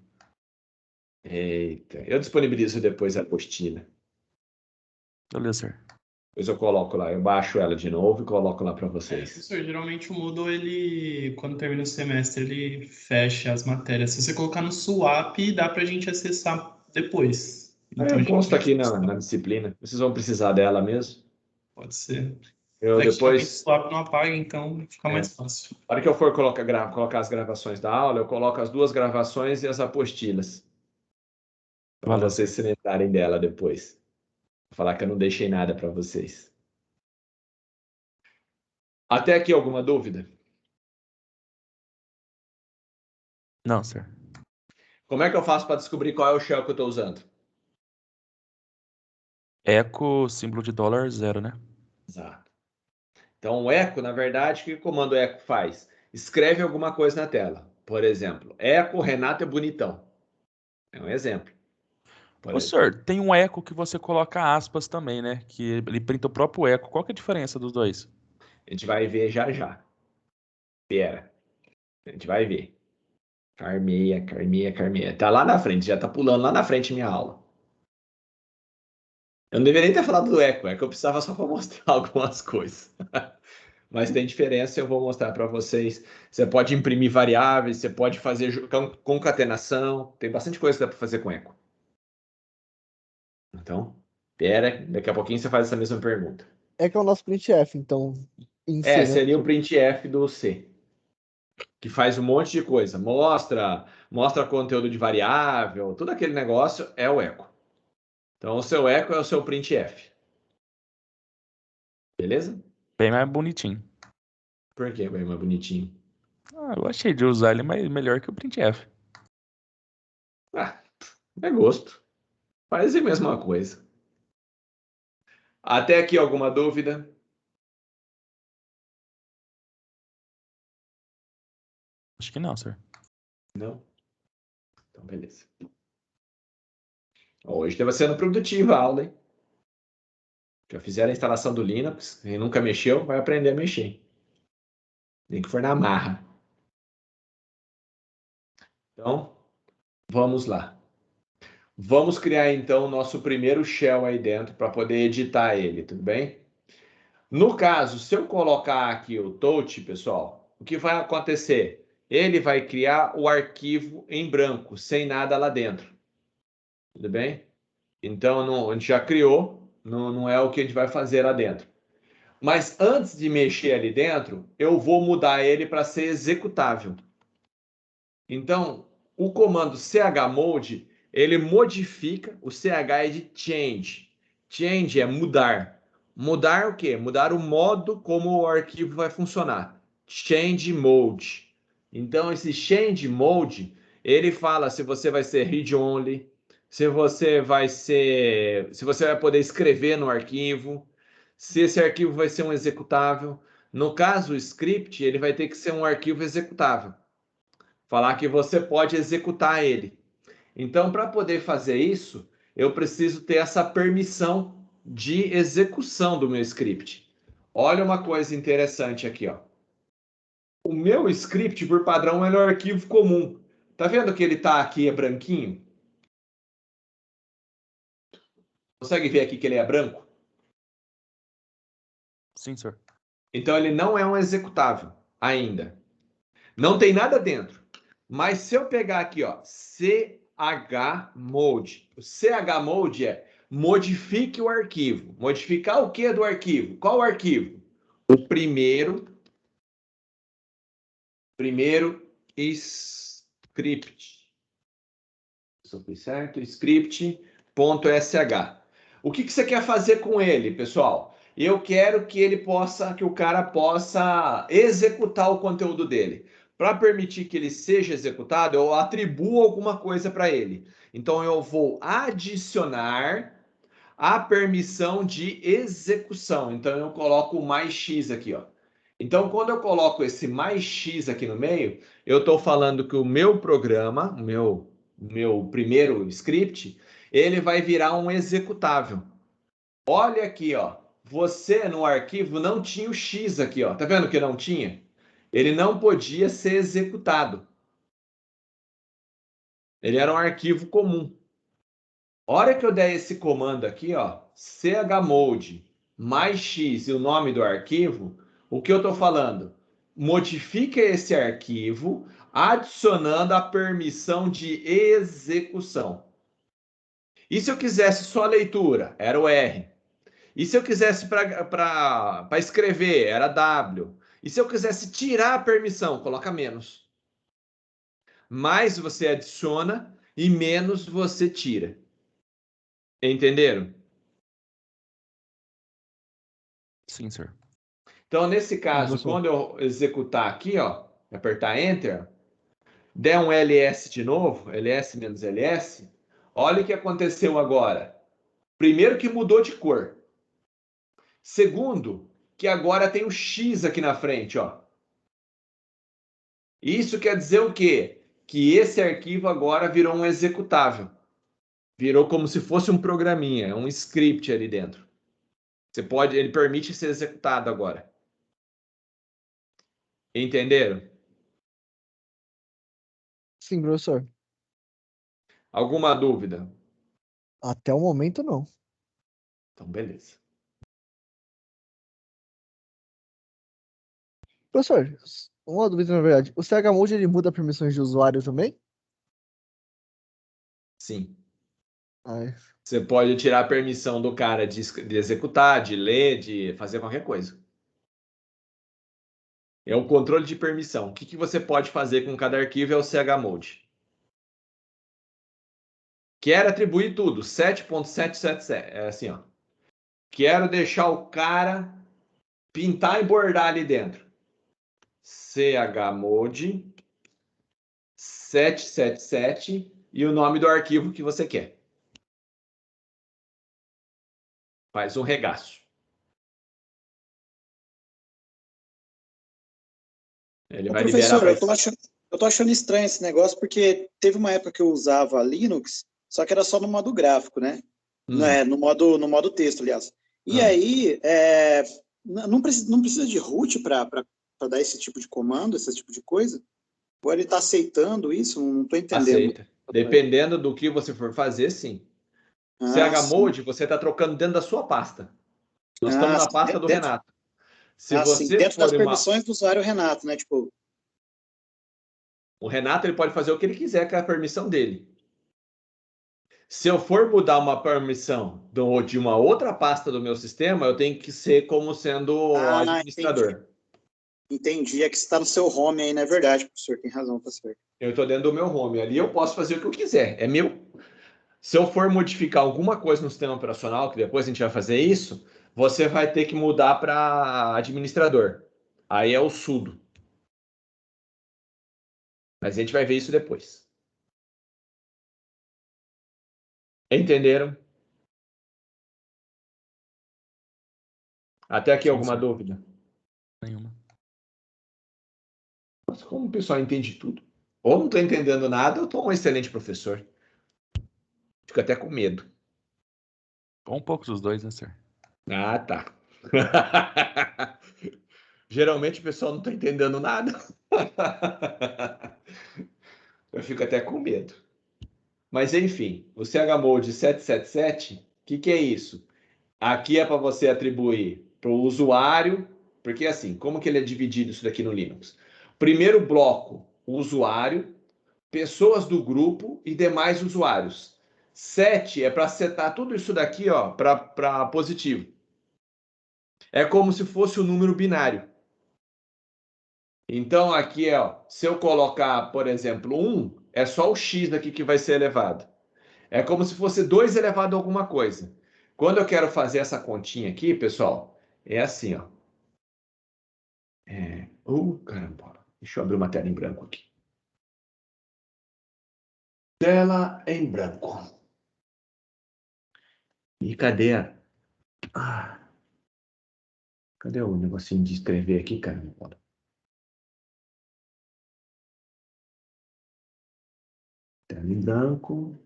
Eita, eu disponibilizo depois a apostila. Beleza, senhor. Depois eu coloco lá, eu baixo ela de novo e coloco lá para vocês. Professor, geralmente o Moodle, ele, quando termina o semestre, ele fecha as matérias. Se você colocar no swap, dá pra gente acessar depois. Então, Consta aqui na disciplina. Vocês vão precisar dela mesmo. pode ser. Eu Tecnicamente, depois, o swap não apaga, então fica mais fácil. na hora que eu for colocar as gravações da aula, eu coloco as 2 gravações e as apostilas. Para Valeu. vocês se lembrarem dela depois. Vou falar que eu não deixei nada para vocês. Até aqui alguma dúvida? Não, senhor. Como é que eu faço para descobrir qual é o shell que eu estou usando? Eco, símbolo de dólar, 0, né? Exato. Então, o echo, na verdade, o que o comando echo faz? Escreve alguma coisa na tela. Por exemplo, echo Renato é bonitão. É um exemplo. Ô, senhor, tem um eco que você coloca aspas também, né? Que ele printa o próprio eco. Qual que é a diferença dos dois? A gente vai ver já já. Espera. A gente vai ver. Carmeia. Tá lá na frente, já tá pulando lá na frente minha aula. Eu não deveria ter falado do eco, é que eu precisava só para mostrar algumas coisas. Mas tem diferença, eu vou mostrar para vocês. Você pode imprimir variáveis, você pode fazer concatenação, tem bastante coisa que dá para fazer com eco. Então, espera, daqui a pouquinho você faz essa mesma pergunta. É que é o nosso printf, então. Em C, né? Seria o printf do C, que faz um monte de coisa. Mostra conteúdo de variável, tudo aquele negócio é o eco. Então, o seu eco é o seu printf. Beleza? Bem mais bonitinho. Por que bem mais bonitinho? Ah, eu achei de usar ele melhor que o printf. Ah, é gosto. Faz a mesma coisa. Até aqui alguma dúvida? Acho que não, senhor. Não? Então, beleza. Hoje estava sendo produtiva a aula, hein? Já fizeram a instalação do Linux. Quem nunca mexeu, vai aprender a mexer. Nem que for na marra. Então, vamos lá. Vamos criar, então, o nosso primeiro shell aí dentro para poder editar ele, tudo bem? No caso, se eu colocar aqui o touch, pessoal, o que vai acontecer? Ele vai criar o arquivo em branco, sem nada lá dentro. Tudo bem? Então, a gente já criou, não é o que a gente vai fazer lá dentro. Mas antes de mexer ali dentro, eu vou mudar ele para ser executável. Então, o comando chmod, ele modifica, o ch é de change. Change é mudar. Mudar o quê? Mudar o modo como o arquivo vai funcionar. Change mode. Então, esse change mode, ele fala se você vai ser read only, se você vai poder escrever no arquivo, se esse arquivo vai ser um executável. No caso, o script, ele vai ter que ser um arquivo executável. Falar que você pode executar ele. Então, para poder fazer isso, eu preciso ter essa permissão de execução do meu script. Olha uma coisa interessante aqui, ó. O meu script, por padrão, é no arquivo comum. Tá vendo que ele tá aqui, é branquinho? Consegue ver aqui que ele é branco? Sim, senhor. Então, ele não é um executável ainda. Não tem nada dentro. Mas se eu pegar aqui, ó, chmod. O chmod é modifique o arquivo. Modificar o que do arquivo? Qual arquivo? O primeiro script. Isso foi certo? Script.sh. O que você quer fazer com ele, pessoal? Eu quero que o cara possa executar o conteúdo dele. Para permitir que ele seja executado, eu atribuo alguma coisa para ele. Então, eu vou adicionar a permissão de execução. Então, eu coloco o mais X aqui, ó. Então, quando eu coloco esse mais X aqui no meio, eu estou falando que o meu programa, o meu primeiro script, ele vai virar um executável. Olha aqui, ó. Você no arquivo não tinha o X aqui, ó. Tá vendo que não tinha? Ele não podia ser executado. Ele era um arquivo comum. A hora que eu der esse comando aqui, ó, chmod mais x e o nome do arquivo, o que eu estou falando? Modifica esse arquivo adicionando a permissão de execução. E se eu quisesse só leitura? Era o R. E se eu quisesse para escrever? Era W. E se eu quisesse tirar a permissão? Coloca menos. Mais você adiciona e menos você tira. Entenderam? Sim, senhor. Então, nesse caso, professor. quando eu executar aqui, ó, apertar Enter, der um ls de novo, ls menos ls, olha o que aconteceu agora. Primeiro que mudou de cor. Segundo, que agora tem o X aqui na frente, ó. Isso quer dizer o quê? Que esse arquivo agora virou um executável. Virou como se fosse um programinha, um script ali dentro. Ele permite ser executado agora. Entenderam? Sim, professor. Alguma dúvida? Até o momento, não. Então, beleza. Professor, uma dúvida na verdade. O chmod ele muda permissões de usuário também? Sim. Ai, Você pode tirar a permissão do cara de executar, de ler, de fazer qualquer coisa. É o controle de permissão. O que você pode fazer com cada arquivo é o chmod. Quero atribuir tudo. 7.777. É assim, ó. Quero deixar o cara pintar e bordar ali dentro. Chmod 777 e o nome do arquivo que você quer. Faz um regaço. Ele Ô, vai liberar professor, para... eu tô achando estranho esse negócio, porque teve uma época que eu usava Linux, só que era só no modo gráfico, né? No modo texto, aliás. E aí, não precisa de root para dar esse tipo de comando, esse tipo de coisa? Ou ele está aceitando isso? Não estou entendendo. Aceita. Dependendo do que você for fazer, sim. Chmod, você está trocando dentro da sua pasta. Nós estamos na pasta do Renato. Se você dentro for das permissões do usuário Renato, né? Tipo... O Renato ele pode fazer o que ele quiser com a permissão dele. Se eu for mudar uma permissão de uma outra pasta do meu sistema, eu tenho que ser como sendo administrador. Entendi. É que você está no seu home aí, não é verdade, professor? Tem razão, tá certo. Eu estou dentro do meu home. Ali eu posso fazer o que eu quiser. É meu. Se eu for modificar alguma coisa no sistema operacional, que depois a gente vai fazer isso, você vai ter que mudar para administrador. Aí é o sudo. Mas a gente vai ver isso depois. Entenderam? Até aqui alguma dúvida? Nenhuma. Nossa, como o pessoal entende tudo. Ou não estou entendendo nada, ou estou um excelente professor. Fico até com medo. Um pouco dos dois, né, senhor? Ah, tá. Geralmente o pessoal não está entendendo nada. Eu fico até com medo. Mas enfim, o chmod 777, o que é isso? Aqui é para você atribuir para o usuário, porque assim, como que ele é dividido isso daqui no Linux? Primeiro bloco, o usuário, pessoas do grupo e demais usuários. 7 é para setar tudo isso daqui, ó, para positivo. É como se fosse um número binário. Então, aqui, ó, se eu colocar, por exemplo, 1, é só o x daqui que vai ser elevado. É como se fosse 2 elevado a alguma coisa. Quando eu quero fazer essa continha aqui, pessoal, é assim, ó. Caramba. Deixa eu abrir uma tela em branco aqui. Tela em branco. E cadê cadê o negocinho de escrever aqui, cara? Tela em branco.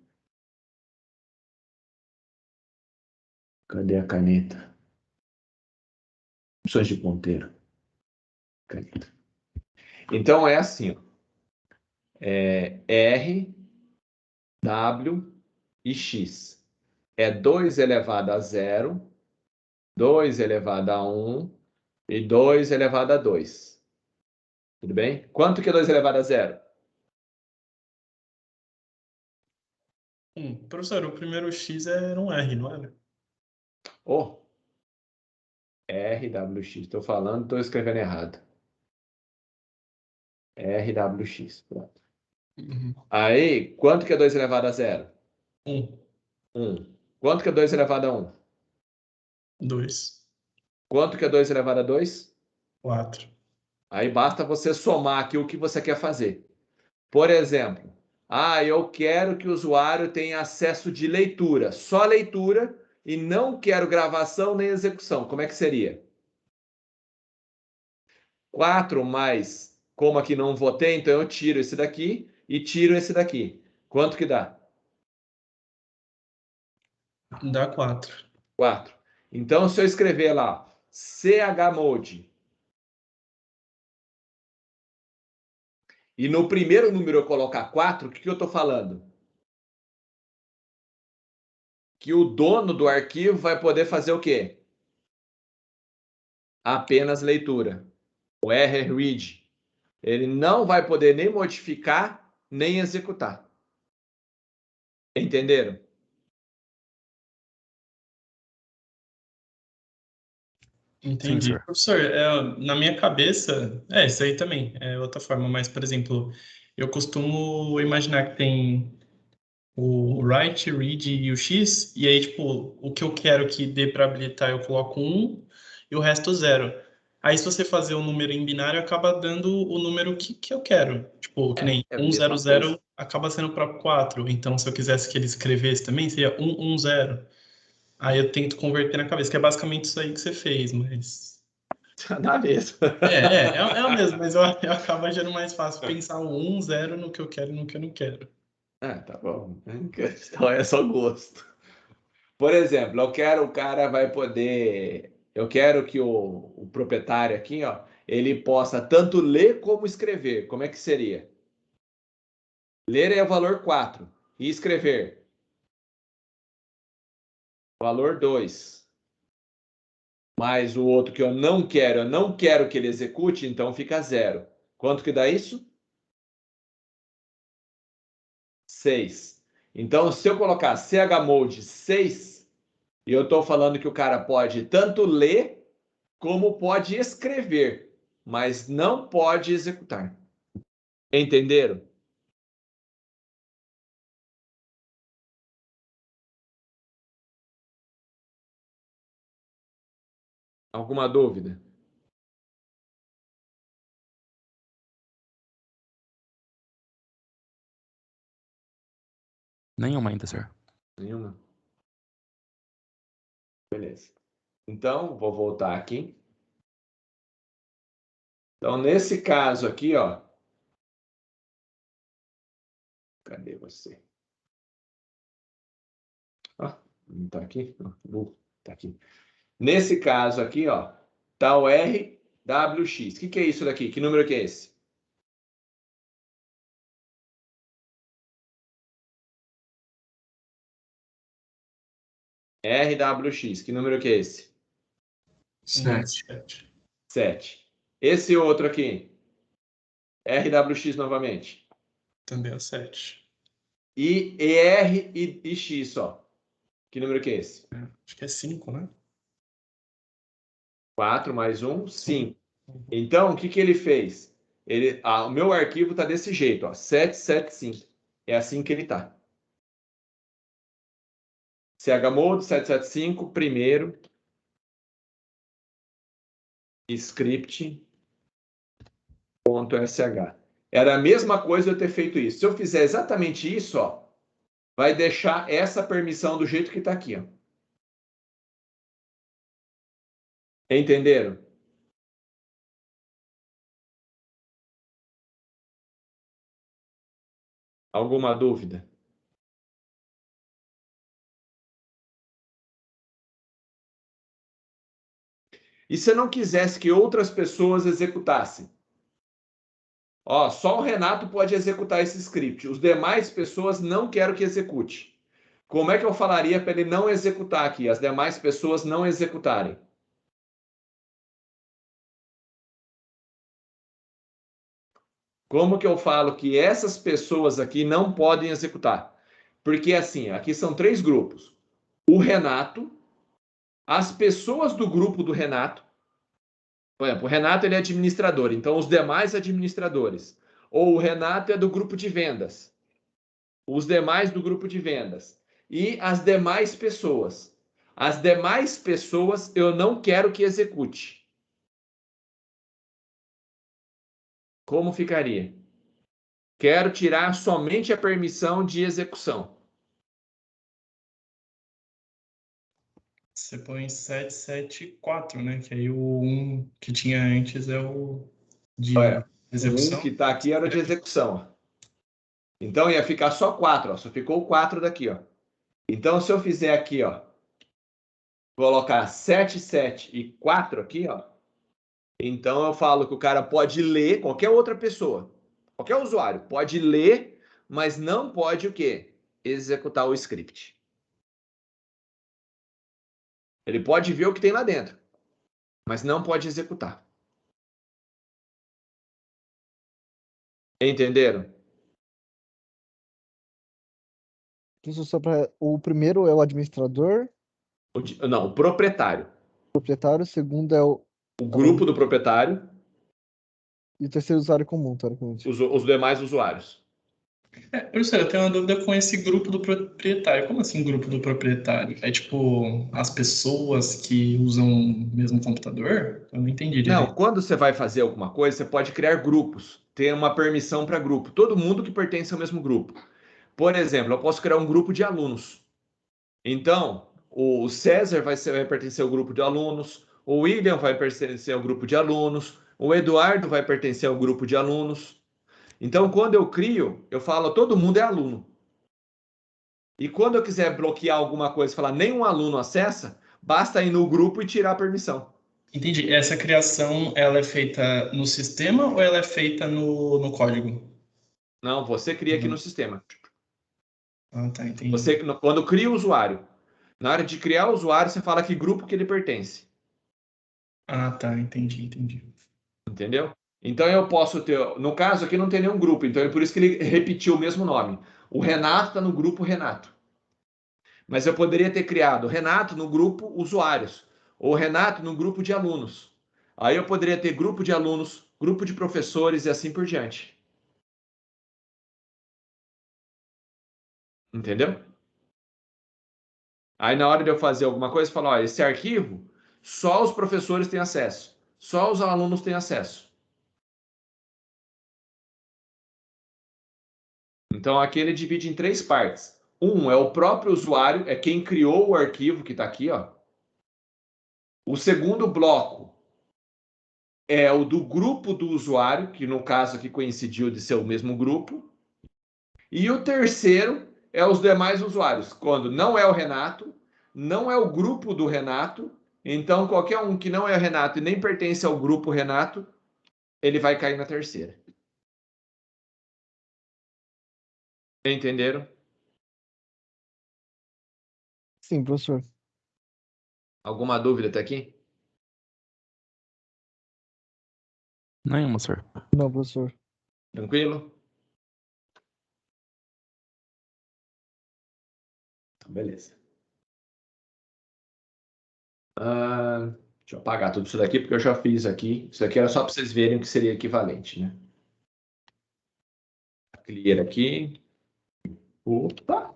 Cadê a caneta? Opções de ponteiro. Caneta. Então, é assim, ó. R, W e X. É 2 elevado a 0, 2 elevado a 1 e 2 elevado a 2. Tudo bem? Quanto que é 2 elevado a 0? Professor, o primeiro x era um R, não era? Oh, RWX. Estou falando, estou escrevendo errado. RWX. Pronto. Aí, quanto que é 2 elevado a 0? 1, 1. Quanto que é 2 elevado a 1? 2, Quanto que é 2 elevado a 2? 4. Aí basta você somar aqui o que você quer fazer. Por exemplo, eu quero que o usuário tenha acesso de leitura, só leitura, e não quero gravação nem execução. Como é que seria? 4 mais, como aqui não votei, então eu tiro esse daqui e tiro esse daqui. Quanto que dá? Dá 4. 4. Então, se eu escrever lá, chmode, e no primeiro número eu colocar 4, o que eu estou falando? Que o dono do arquivo vai poder fazer o quê? Apenas leitura. O read. Ele não vai poder nem modificar, nem executar. Entenderam? Entendi. Sim, senhor. Professor, na minha cabeça, isso aí também é outra forma, mas, por exemplo, eu costumo imaginar que tem o write, read e o x, e aí, tipo, o que eu quero que dê para habilitar, eu coloco 1 e o resto 0. Aí, se você fazer o número em binário, acaba dando o número que eu quero. Tipo, que nem É a 1, mesma 0, 0 coisa. acaba sendo para 4. Então, se eu quisesse que ele escrevesse também, seria 1, 1, 0. Aí eu tento converter na cabeça, que é basicamente isso aí que você fez, mas... Dá mesmo. É o mesmo, mas eu acabo achando mais fácil pensar um 1, 0 no que eu quero e no que eu não quero. Tá bom. Então é só gosto. Por exemplo, o cara vai poder. Eu quero que o proprietário aqui, ó, ele possa tanto ler como escrever. Como é que seria? Ler é o valor 4. E escrever? Valor 2. Mais o outro que eu não quero que ele execute, então fica 0. Quanto que dá isso? 6. Então, se eu colocar chmode 6, e eu estou falando que o cara pode tanto ler como pode escrever, mas não pode executar. Entenderam? Alguma dúvida? Nenhuma ainda, senhor. Nenhuma? Beleza. Então, vou voltar aqui. Então, nesse caso aqui, ó. Cadê você? Não tá aqui? Tá aqui. Nesse caso aqui, ó, tá o RWX. O que é isso daqui? Que número que é esse? RWX. Que número que é esse? 7. 7. Esse outro aqui? RWX novamente. Também é 7. e ER e X só. Que número que é esse? Acho que é 5, né? 4 mais 1, 5. Então, o que que ele fez? O meu arquivo está desse jeito, ó, 775. É assim que ele está. chmod 775, primeiro, script.sh. Era a mesma coisa eu ter feito isso. Se eu fizer exatamente isso, ó, vai deixar essa permissão do jeito que está aqui, ó. Entenderam? Alguma dúvida? E se eu não quisesse que outras pessoas executassem? Ó, só o Renato pode executar esse script. Os demais pessoas não quero que execute. Como é que eu falaria para ele não executar aqui? As demais pessoas não executarem. Como que eu falo que essas pessoas aqui não podem executar? Porque assim, aqui são 3 grupos. O Renato, as pessoas do grupo do Renato. Por exemplo, o Renato ele é administrador, então os demais administradores. Ou o Renato é do grupo de vendas. Os demais do grupo de vendas. E as demais pessoas. As demais pessoas eu não quero que execute. Como ficaria? Quero tirar somente a permissão de execução. Você põe 774, né? Que aí o 1 que tinha antes é o de Olha, o 1 execução. que está aqui era o de execução. Então ia ficar só 4, ó. Só ficou o 4 daqui, ó. Então se eu fizer aqui, ó, colocar 7, 7 e 4 aqui, ó. Então eu falo que o cara pode ler, qualquer outra pessoa, qualquer usuário, pode ler, mas não pode o quê? Executar o script. Ele pode ver o que tem lá dentro, mas não pode executar. Entenderam? Isso só pra... O primeiro é o administrador, Não, o proprietário. proprietário, o segundo é O grupo do proprietário, e o terceiro usuário comum, teoricamente. os demais usuários. Professor, eu tenho uma dúvida com esse grupo do proprietário. Como assim, grupo do proprietário? É tipo as pessoas que usam o mesmo computador? Eu não entendi Não, direito. quando você vai fazer alguma coisa, você pode criar grupos, ter uma permissão para grupo. Todo mundo que pertence ao mesmo grupo. Por exemplo, eu posso criar um grupo de alunos. Então, o César vai pertencer ao grupo de alunos, o William vai pertencer ao grupo de alunos, o Eduardo vai pertencer ao grupo de alunos. Então, quando eu crio, eu falo, todo mundo é aluno. E quando eu quiser bloquear alguma coisa e falar nenhum aluno acessa, basta ir no grupo e tirar a permissão. Entendi. Essa criação, ela é feita no sistema ou ela é feita no código? Não, você cria aqui no sistema. Ah, tá, entendi. Você, quando cria o usuário, na hora de criar o usuário, você fala que grupo que ele pertence. Ah, tá, entendi. Entendeu? Então eu posso ter, no caso aqui não tem nenhum grupo, então é por isso que ele repetiu o mesmo nome. O Renato está no grupo Renato. Mas eu poderia ter criado Renato no grupo usuários, ou Renato no grupo de alunos. Aí eu poderia ter grupo de alunos, grupo de professores e assim por diante. Entendeu? Aí na hora de eu fazer alguma coisa, eu falo, ó, esse arquivo só os professores têm acesso, só os alunos têm acesso. Então aqui ele divide em 3 partes. Um é o próprio usuário, é quem criou o arquivo que está aqui, ó. O segundo bloco é o do grupo do usuário, que no caso aqui coincidiu de ser o mesmo grupo. E o terceiro é os demais usuários, quando não é o Renato, não é o grupo do Renato. Então qualquer um que não é o Renato e nem pertence ao grupo Renato, ele vai cair na terceira. Entenderam? Sim, professor. Alguma dúvida até aqui? Nenhuma, senhor. Não, professor. Tranquilo? Beleza. Deixa eu apagar tudo isso daqui, porque eu já fiz aqui. Isso aqui era só para vocês verem o que seria equivalente, né? Clear aqui. Opa!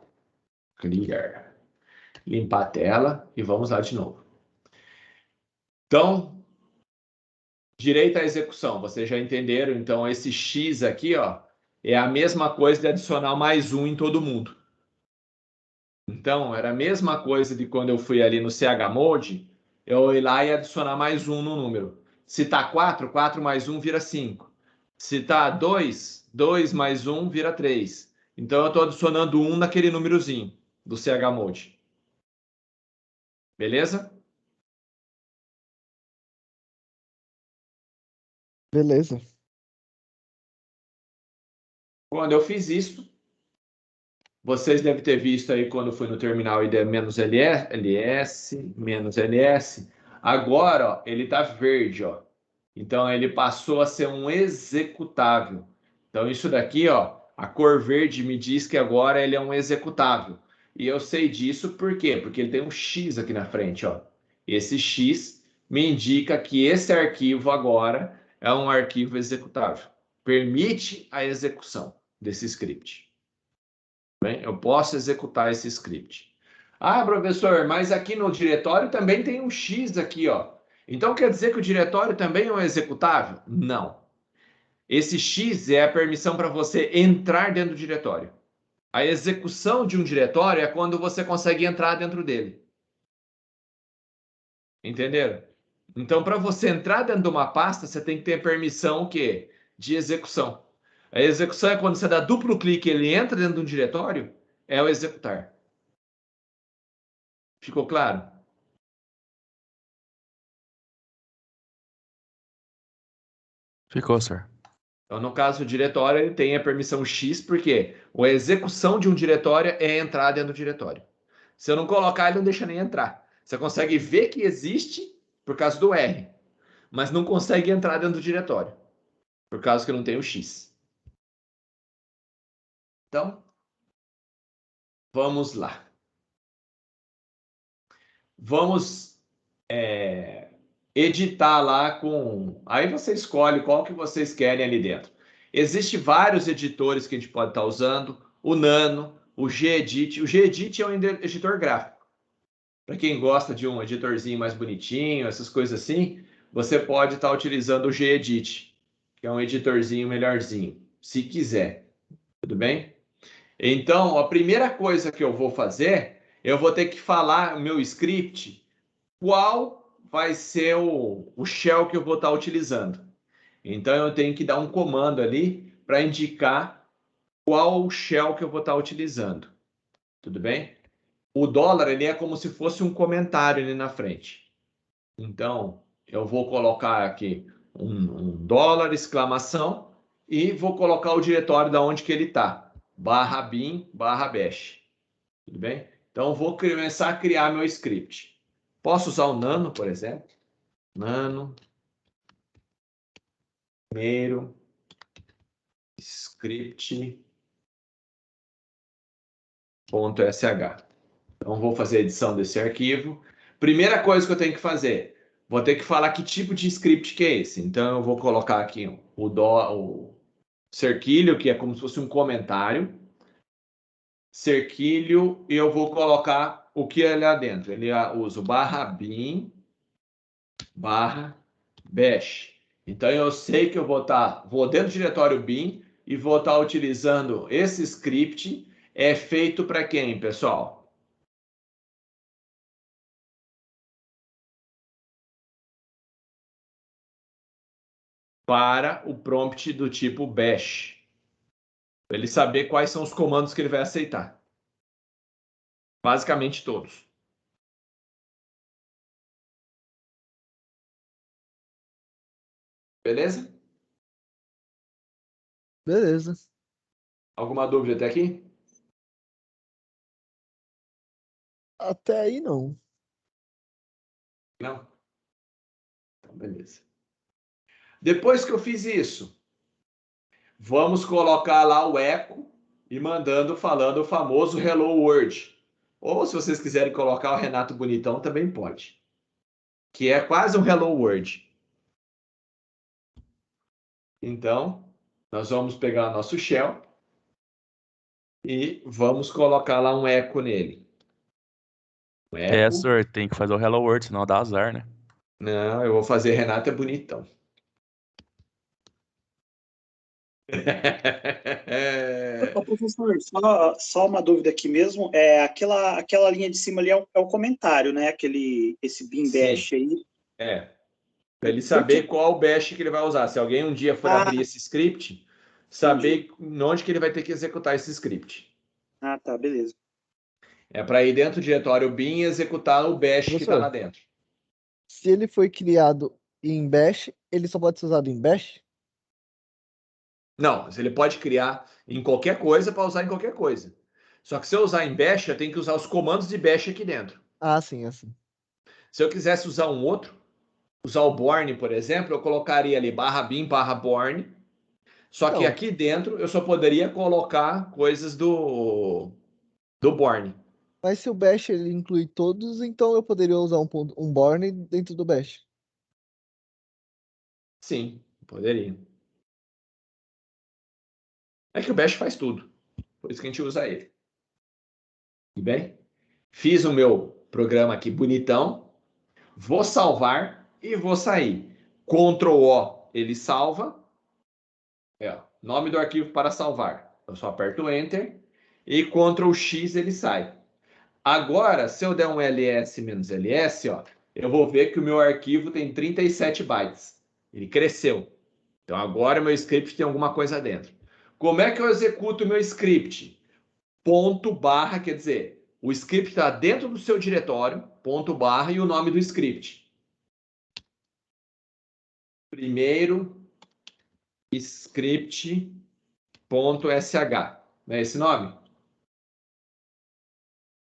Clear. Limpar a tela e vamos lá de novo. Então, direito à execução. Vocês já entenderam? Então, esse X aqui, ó, é a mesma coisa de adicionar mais um em todo mundo. Então, era a mesma coisa de quando eu fui ali no chmod, eu ir lá e adicionar mais um no número. Se tá 4, 4 mais 1 vira 5. Se tá 2, 2 mais 1 vira 3. Então, eu estou adicionando 1 naquele númerozinho do chmod. Beleza? Beleza. Quando eu fiz isso, vocês devem ter visto aí quando fui no terminal ID -ls, -ls. Agora, ó, ele está verde, ó. Então, ele passou a ser um executável. Então, isso daqui, ó, a cor verde me diz que agora ele é um executável. E eu sei disso por quê? Porque ele tem um X aqui na frente, ó. Esse X me indica que esse arquivo agora é um arquivo executável. Permite a execução desse script. Bem, eu posso executar esse script. Ah, professor, mas aqui no diretório também tem um X aqui, ó. Então quer dizer que o diretório também é um executável? Não. Esse X é a permissão para você entrar dentro do diretório. A execução de um diretório é quando você consegue entrar dentro dele. Entenderam? Então, para você entrar dentro de uma pasta, você tem que ter permissão o quê? De execução. A execução é quando você dá duplo clique e ele entra dentro de um diretório, é o executar. Ficou claro? Ficou, senhor. Então, no caso, o diretório ele tem a permissão X, porque a execução de um diretório é entrar dentro do diretório. Se eu não colocar, ele não deixa nem entrar. Você consegue ver que existe por causa do R, mas não consegue entrar dentro do diretório, por causa que não tem o X. Então, vamos lá. Vamos editar lá com... Aí você escolhe qual que vocês querem ali dentro. Existem vários editores que a gente pode estar usando. O Nano, o Gedit. O Gedit é um editor gráfico. Para quem gosta de um editorzinho mais bonitinho, essas coisas assim, você pode estar utilizando o Gedit, que é um editorzinho melhorzinho, se quiser. Tudo bem? Então, a primeira coisa que eu vou fazer, eu vou ter que falar o meu script, qual vai ser o shell que eu vou estar utilizando. Então, eu tenho que dar um comando ali para indicar qual o shell que eu vou estar utilizando. Tudo bem? O dólar, ele é como se fosse um comentário ali na frente. Então, eu vou colocar aqui um dólar, exclamação, e vou colocar o diretório da onde que ele está. /bin/bash. Tudo bem? Então, eu vou começar a criar meu script. Posso usar o Nano, por exemplo. Nano. Primeiro. Script. .sh. Então, vou fazer a edição desse arquivo. Primeira coisa que eu tenho que fazer, vou ter que falar que tipo de script que é esse. Então, eu vou colocar aqui o cerquilho, que é como se fosse um comentário. Cerquilho, e eu vou colocar o que é lá dentro. Ele usa o /bin/bash. Então, eu sei que eu vou dentro do diretório bin e vou estar utilizando esse script. É feito para quem, pessoal? Para o prompt do tipo bash. Para ele saber quais são os comandos que ele vai aceitar. Basicamente todos. Beleza? Beleza. Alguma dúvida até aqui? Até aí não. Não? Então, beleza. Depois que eu fiz isso, vamos colocar lá o eco e falando o famoso Hello World. Ou se vocês quiserem colocar o Renato Bonitão, também pode. Que é quase um Hello World. Então, nós vamos pegar o nosso shell e vamos colocar lá um eco nele. Um eco. senhor, tem que fazer o Hello World, senão dá azar, né? Não, eu vou fazer Renato é bonitão. Ô, professor, só uma dúvida aqui mesmo. Aquela linha de cima ali é o comentário, né? Esse bin Sim. bash aí. Para ele saber qual bash que ele vai usar. Se alguém um dia for abrir esse script, saber onde que ele vai ter que executar esse script. Ah, tá, beleza. É para ir dentro do diretório bin e executar o bash que está lá dentro. Se ele foi criado em Bash, ele só pode ser usado em Bash? Não, mas ele pode criar em qualquer coisa para usar em qualquer coisa. Só que se eu usar em bash, eu tenho que usar os comandos de bash aqui dentro. Ah, sim, assim. Se eu quisesse usar um outro, usar o born, por exemplo, eu colocaria ali /bin /born. Só que Não. aqui dentro eu só poderia colocar coisas do born. Mas se o Bash ele inclui todos, então eu poderia usar um Born dentro do Bash. Sim, poderia. É que o bash faz tudo. Por isso que a gente usa ele. Tudo bem? Fiz o meu programa aqui bonitão. Vou salvar e vou sair. Ctrl O, ele salva. Nome do arquivo para salvar. Eu só aperto Enter. E Ctrl X, ele sai. Agora, se eu der um ls-ls, eu vou ver que o meu arquivo tem 37 bytes. Ele cresceu. Então, agora o meu script tem alguma coisa dentro. Como é que eu executo o meu script? Ponto barra, quer dizer, o script está dentro do seu diretório, ponto barra e o nome do script. Primeiro script.sh. Não é esse nome?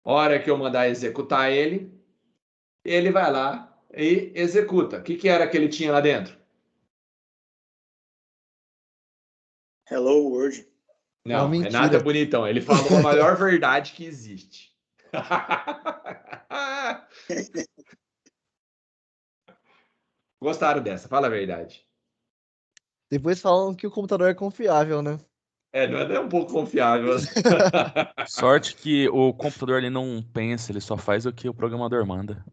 Hora que eu mandar executar ele, ele vai lá e executa. O que era que ele tinha lá dentro? Hello World. Não, Uma Renato mentira. é bonitão. Ele falou a maior verdade que existe. Gostaram dessa? Fala a verdade. Depois falam que o computador é confiável, né? Não é nem um pouco confiável. Sorte que o computador ali não pensa, ele só faz o que o programador manda.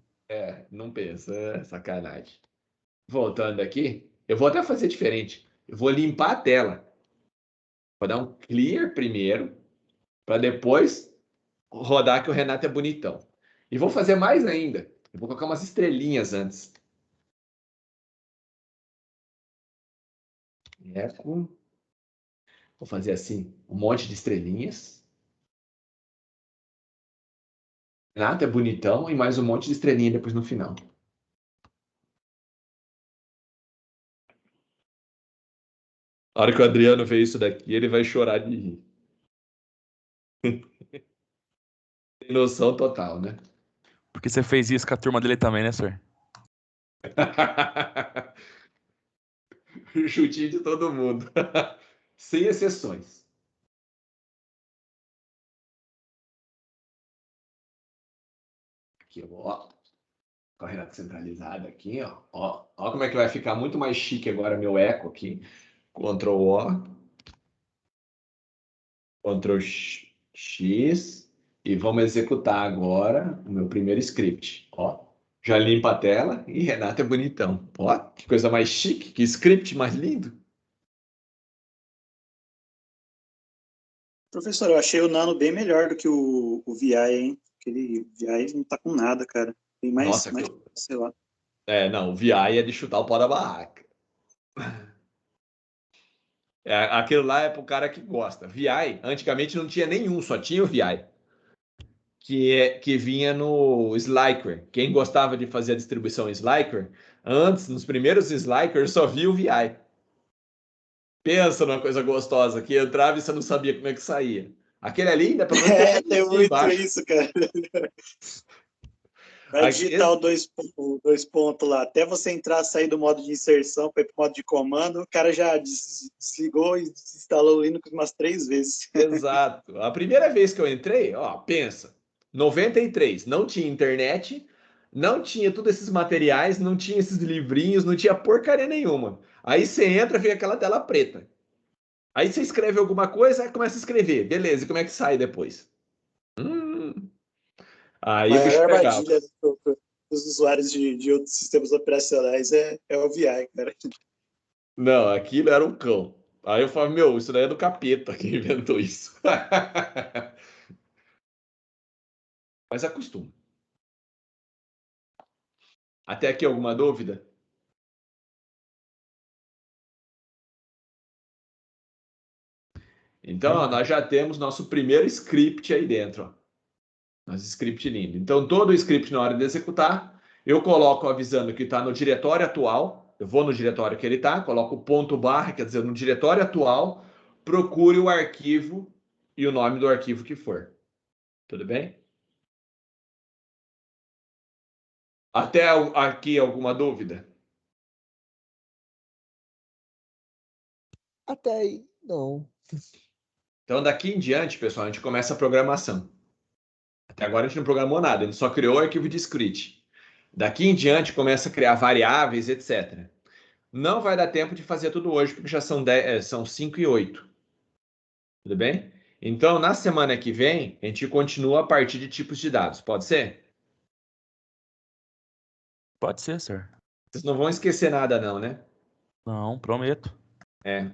Não pensa, sacanagem. Voltando aqui, eu vou até fazer diferente. Eu vou limpar a tela. Vou dar um clear primeiro, para depois rodar que o Renato é bonitão. E vou fazer mais ainda. Eu vou colocar umas estrelinhas antes. Eco. Vou fazer assim, um monte de estrelinhas. Renato é bonitão e mais um monte de estrelinha depois no final. A hora que o Adriano vê isso daqui, ele vai chorar de rir. Tem noção total, né? Porque você fez isso com a turma dele também, né, senhor? Chutinho de todo mundo. Sem exceções. Aqui, ó. Com a Renata centralizada aqui, ó. Ó como é que vai ficar muito mais chique agora meu eco aqui. Ctrl O. Ctrl X. E vamos executar agora o meu primeiro script. Ó. Já limpa a tela e Renato é bonitão. Ó, que coisa mais chique, que script mais lindo. Professor, eu achei o Nano bem melhor do que o VI, hein? Aquele VI não tá com nada, cara. Tem mais, Nossa, sei lá. não, o VI é de chutar o pau da barraca. Aquilo lá é pro cara que gosta. VI, antigamente não tinha nenhum, só tinha o VI. Que vinha no Sliker. Quem gostava de fazer a distribuição Sliker, antes, nos primeiros Slikers, só via o VI. Pensa numa coisa gostosa, que entrava e você não sabia como é que saía. Aquele ali ainda pelo menos Tem muito embaixo. isso, cara. Vai digitar o dois pontos lá. Até você entrar, sair do modo de inserção para ir para o modo de comando, o cara já desligou e desinstalou o Linux umas 3 vezes. Exato. A primeira vez que eu entrei, ó, pensa. 93. Não tinha internet, não tinha todos esses materiais, não tinha esses livrinhos, não tinha porcaria nenhuma. Aí você entra e vê aquela tela preta. Aí você escreve alguma coisa, aí começa a escrever. Beleza, e como é que sai depois? Aí A o bicho maior pegava. armadilha dos usuários de outros sistemas operacionais é o VI, cara. Não, aquilo era um cão. Aí eu falo, meu, isso daí é do capeta que inventou isso. Mas acostuma. Até aqui alguma dúvida? Então, ó, nós já temos nosso primeiro script aí dentro. Ó. Nosso script lindo. Então, todo o script, na hora de executar, eu coloco avisando que está no diretório atual. Eu vou no diretório que ele está, coloco o ponto barra, quer dizer, no diretório atual, procure o arquivo e o nome do arquivo que for. Tudo bem? Até aqui alguma dúvida? Até aí, não. Então, daqui em diante, pessoal, a gente começa a programação. Até agora a gente não programou nada, a gente só criou o arquivo de script. Daqui em diante começa a criar variáveis, etc. Não vai dar tempo de fazer tudo hoje, porque já são 5 e 8. Tudo bem? Então, na semana que vem, a gente continua a partir de tipos de dados. Pode ser? Pode ser, senhor. Vocês não vão esquecer nada, não, né? Não, prometo.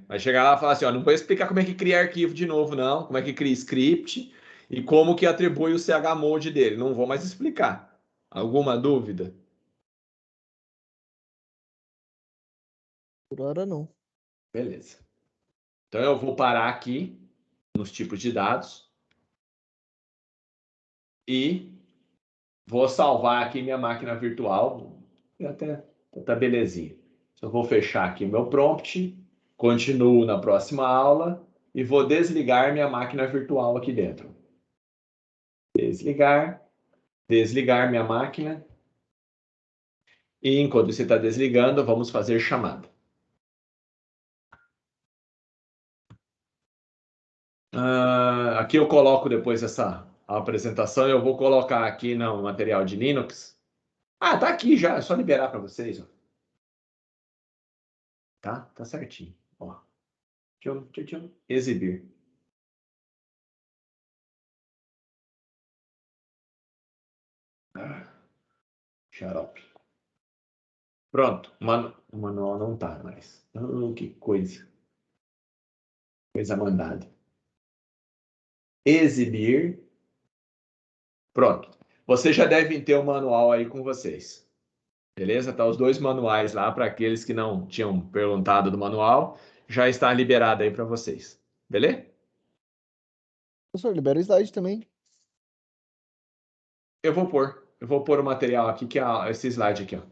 Vai chegar lá e falar assim, ó, não vou explicar como é que cria arquivo de novo, não. Como é que cria script e como que atribui o chmod dele. Não vou mais explicar. Alguma dúvida? Por hora, não. Beleza. Então, eu vou parar aqui nos tipos de dados e vou salvar aqui minha máquina virtual. E até tá belezinha. Eu vou fechar aqui meu prompt, continuo na próxima aula e vou desligar minha máquina virtual aqui dentro. Desligar minha máquina. E enquanto você está desligando, vamos fazer chamada. Aqui eu coloco depois essa apresentação, eu vou colocar aqui no material de Linux. Tá aqui já, é só liberar para vocês. Ó. Tá certinho. Ó. Exibir. Xarope. Pronto, o manual não tá mais. Que coisa. Coisa mandada. Exibir. Pronto. Vocês já devem ter o manual aí com vocês. Beleza? Tá os 2 manuais lá para aqueles que não tinham perguntado do manual. Já está liberado aí para vocês. Beleza? Professor, libera o slide também. Eu vou pôr o material aqui, que é esse slide aqui, ó.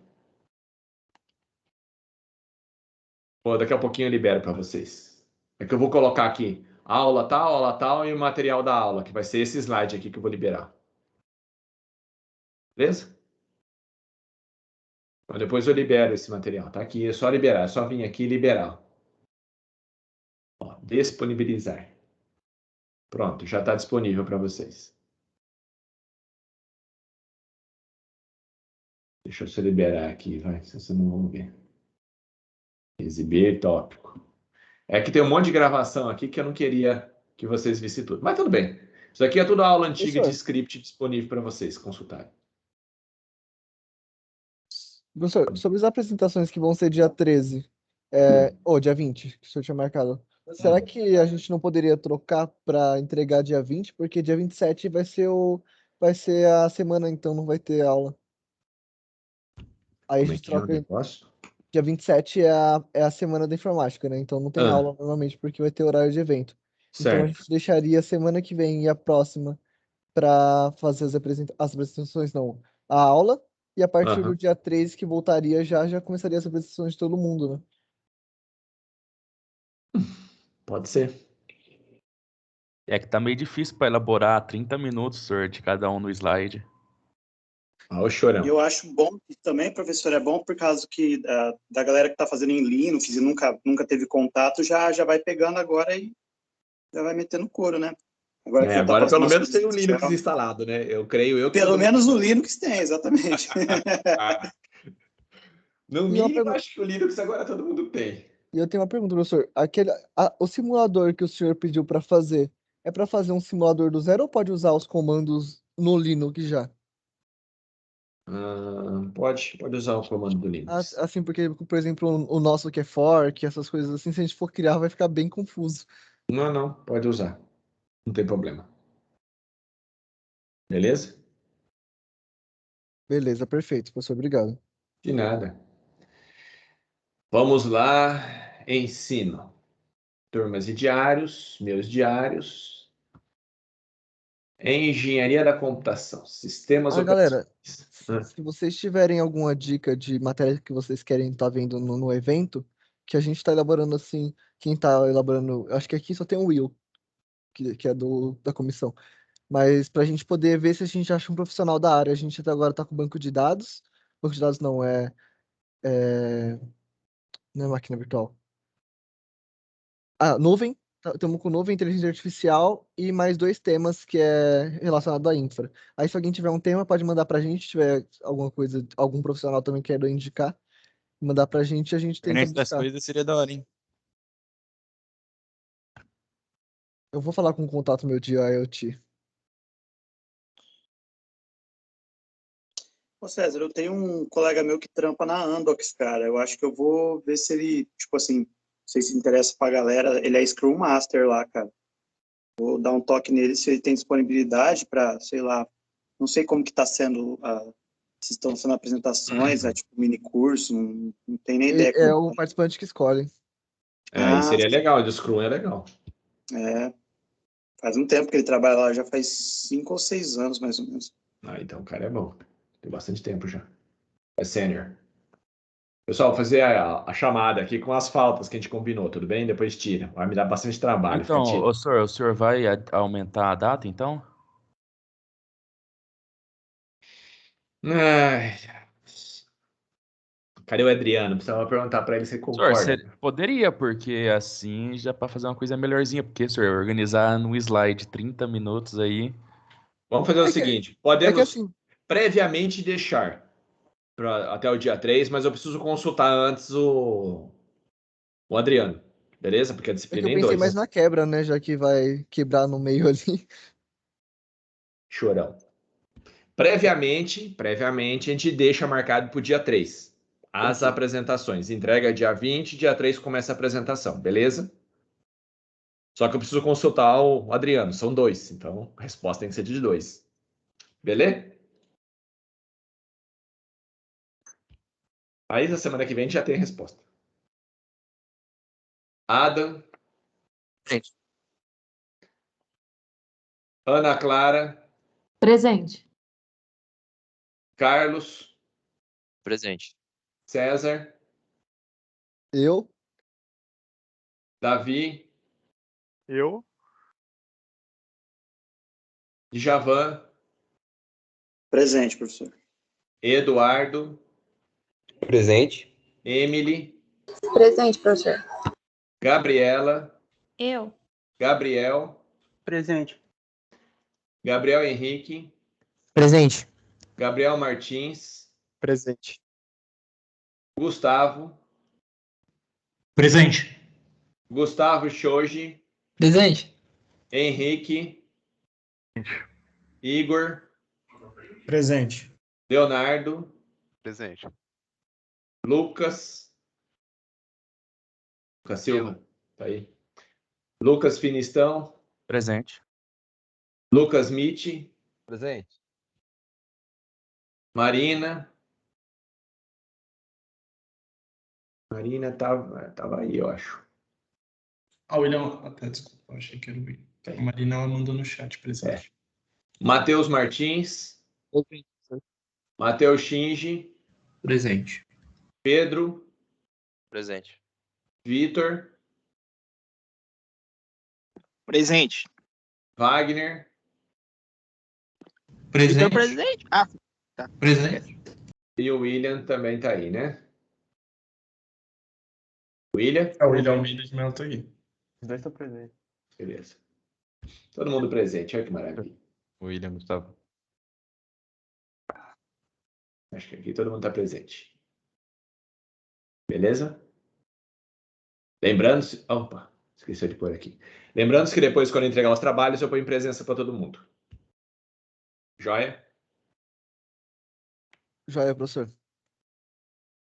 Daqui a pouquinho eu libero para vocês. É que eu vou colocar aqui aula tal, e o material da aula, que vai ser esse slide aqui que eu vou liberar. Beleza? Então, depois eu libero esse material. Tá aqui, é só liberar. É só vir aqui e liberar. Ó, disponibilizar. Pronto, já está disponível para vocês. Deixa eu só liberar aqui, vai, se vocês não vão ver. Exibir tópico. É que tem um monte de gravação aqui que eu não queria que vocês vissem tudo. Mas tudo bem. Isso aqui é tudo aula antiga de script disponível para vocês consultarem. Professor, sobre as apresentações que vão ser dia 13, ou dia 20, que o senhor tinha marcado, será que a gente não poderia trocar para entregar dia 20? Porque dia 27 vai ser a semana, então não vai ter aula. Aí a Como é gente que é o troca. negócio? Dia 27 é a semana da informática, né? Então não tem aula normalmente porque vai ter horário de evento. Então a Certo. gente deixaria a semana que vem e a próxima para fazer as apresentações, não, a aula, e a partir do dia 13 que voltaria já começaria as apresentações de todo mundo, né? Pode ser. É que tá meio difícil para elaborar 30 minutos, senhor, de cada um no slide. O chorão. E eu acho bom também, professor, é bom por causa que da galera que está fazendo em Linux e nunca teve contato, já vai pegando agora e já vai metendo couro, né? Agora que já tá Agora pelo fazendo as menos coisas tem o do Linux céu. instalado, né? Eu creio eu que Pelo todo mundo- menos no Linux tem, exatamente. No E uma mínimo, pergunta- acho que o Linux agora todo mundo tem. E eu tenho uma pergunta, professor. O simulador que o senhor pediu para fazer, é para fazer um simulador do zero ou pode usar os comandos no Linux já? Pode usar o comando do Linux. Assim, porque, por exemplo, o nosso que é fork, essas coisas assim, se a gente for criar, vai ficar bem confuso. Não, pode usar. Não tem problema. Beleza? Beleza, perfeito, professor, obrigado. De nada. Vamos lá. Ensino. Turmas e diários, meus diários. Engenharia da computação, sistemas Galera, operacionais. se vocês tiverem alguma dica de matéria que vocês querem estar vendo no evento, que a gente está elaborando assim, quem está elaborando, acho que aqui só tem o Will, que é da comissão. Mas para a gente poder ver se a gente acha um profissional da área, a gente até agora está com banco de dados. Banco de dados não, não é máquina virtual. Nuvem. Estamos com nuvem, inteligência artificial e mais 2 temas que é relacionado à infra. Aí, se alguém tiver um tema, pode mandar para a gente. Se tiver alguma coisa, algum profissional também queira indicar, mandar para a gente tenta Internet das buscar. coisas seria da hora, hein? Eu vou falar com o contato meu de IoT. Ô César, eu tenho um colega meu que trampa na Amdocs, cara. Eu acho que eu vou ver se ele, tipo assim, não sei se interessa pra galera. Ele é Scrum Master lá, cara. Vou dar um toque nele se ele tem disponibilidade para, sei lá, não sei como que tá sendo, se estão sendo apresentações, tipo mini curso, não tem nem ideia É como. o participante que escolhe. E seria legal, o Scrum é legal. Faz um tempo que ele trabalha lá, já faz 5 ou 6 anos, mais ou menos. Então o cara é bom. Tem bastante tempo já. É sênior. Pessoal, vou fazer a chamada aqui com as faltas que a gente combinou, tudo bem? Depois tira. Vai me dar bastante trabalho. Então, fica tirando. o senhor vai aumentar a data, então? Ai. Cadê o Adriano? Precisava perguntar para ele se ele Senhor, concorda. você poderia, porque assim já para fazer uma coisa melhorzinha, porque, senhor, organizar no slide 30 minutos aí. Vamos fazer o É que- seguinte: É que podemos assim, previamente deixar até o dia 3, mas eu preciso consultar antes o Adriano, beleza? Porque a é que disciplina eu é em pensei mais 2. na quebra, né? Já que vai quebrar no meio ali. Chorão. Previamente, a gente deixa marcado para o dia 3 as Perfeito. apresentações. Entrega dia 20, dia 3 começa a apresentação, beleza? Só que eu preciso consultar o Adriano, são 2, então a resposta tem que ser de 2. Beleza? Aí na semana que vem a gente já tem a resposta. Adam. Presente. Ana Clara. Presente. Carlos. Presente. César. Eu, Davi. Eu? Djavan. Presente, professor. Eduardo. Presente. Emily. Presente, professor. Gabriela. Eu. Gabriel. Presente. Gabriel Henrique. Presente. Gabriel Martins. Presente. Gustavo. Presente. Gustavo Shoji. Presente. Henrique. Igor. Presente. Leonardo. Presente. Lucas. Lucas Silva. Tá aí. Lucas Finistão. Presente. Lucas Mitty. Presente. Marina. Marina tava aí, eu acho. Ah, o William. Até, desculpa, eu achei que era o William. A Marina ela mandou no chat presente. Matheus Martins. Matheus Shinji. Presente. Pedro. Presente. Vitor. Presente. Wagner. Presente. Presente. Tá. Presente. E o William também tá aí, né? William? O William Almeida de Melo tá aqui. Os dois estão presentes. Beleza. Todo mundo presente, olha que maravilha. William, Gustavo. Acho que aqui todo mundo está presente. Beleza? Lembrando-se... Opa, esqueci de pôr aqui. Lembrando-se que depois, quando eu entregar os trabalhos, eu ponho presença para todo mundo. Joia? Joia, professor.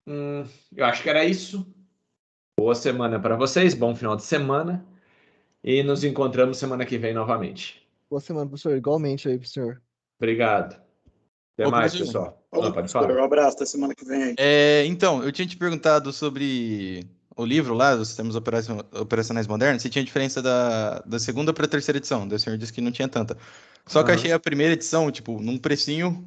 Eu acho que era isso. Boa semana para vocês, bom final de semana. E nos encontramos semana que vem novamente. Boa semana, professor. Igualmente aí, professor. Obrigado. Até Ô, mais, professor. pessoal. Falou, Não, pode professor. falar. Um abraço, até semana que vem aí. Então, eu tinha te perguntado sobre o livro lá, dos sistemas operacionais modernos, se tinha diferença da segunda para a terceira edição. Daí o senhor disse que não tinha tanta. Só que eu Aham. achei a primeira edição, tipo, num precinho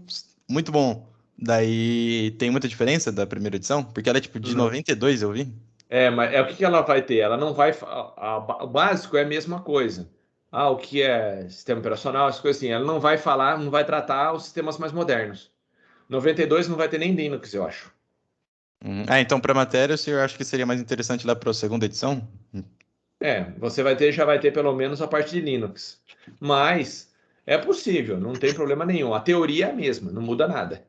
muito bom. Daí tem muita diferença da primeira edição? Porque ela é tipo de Não. 92, eu vi. Mas o que ela vai ter? Ela não vai. O básico é a mesma coisa. O que é sistema operacional, as coisas assim. Ela não vai falar, não vai tratar os sistemas mais modernos. 92 não vai ter nem Linux, eu acho. Então para matéria, o senhor acha que seria mais interessante lá para a segunda edição? Você já vai ter pelo menos a parte de Linux. Mas é possível, não tem problema nenhum. A teoria é a mesma, não muda nada.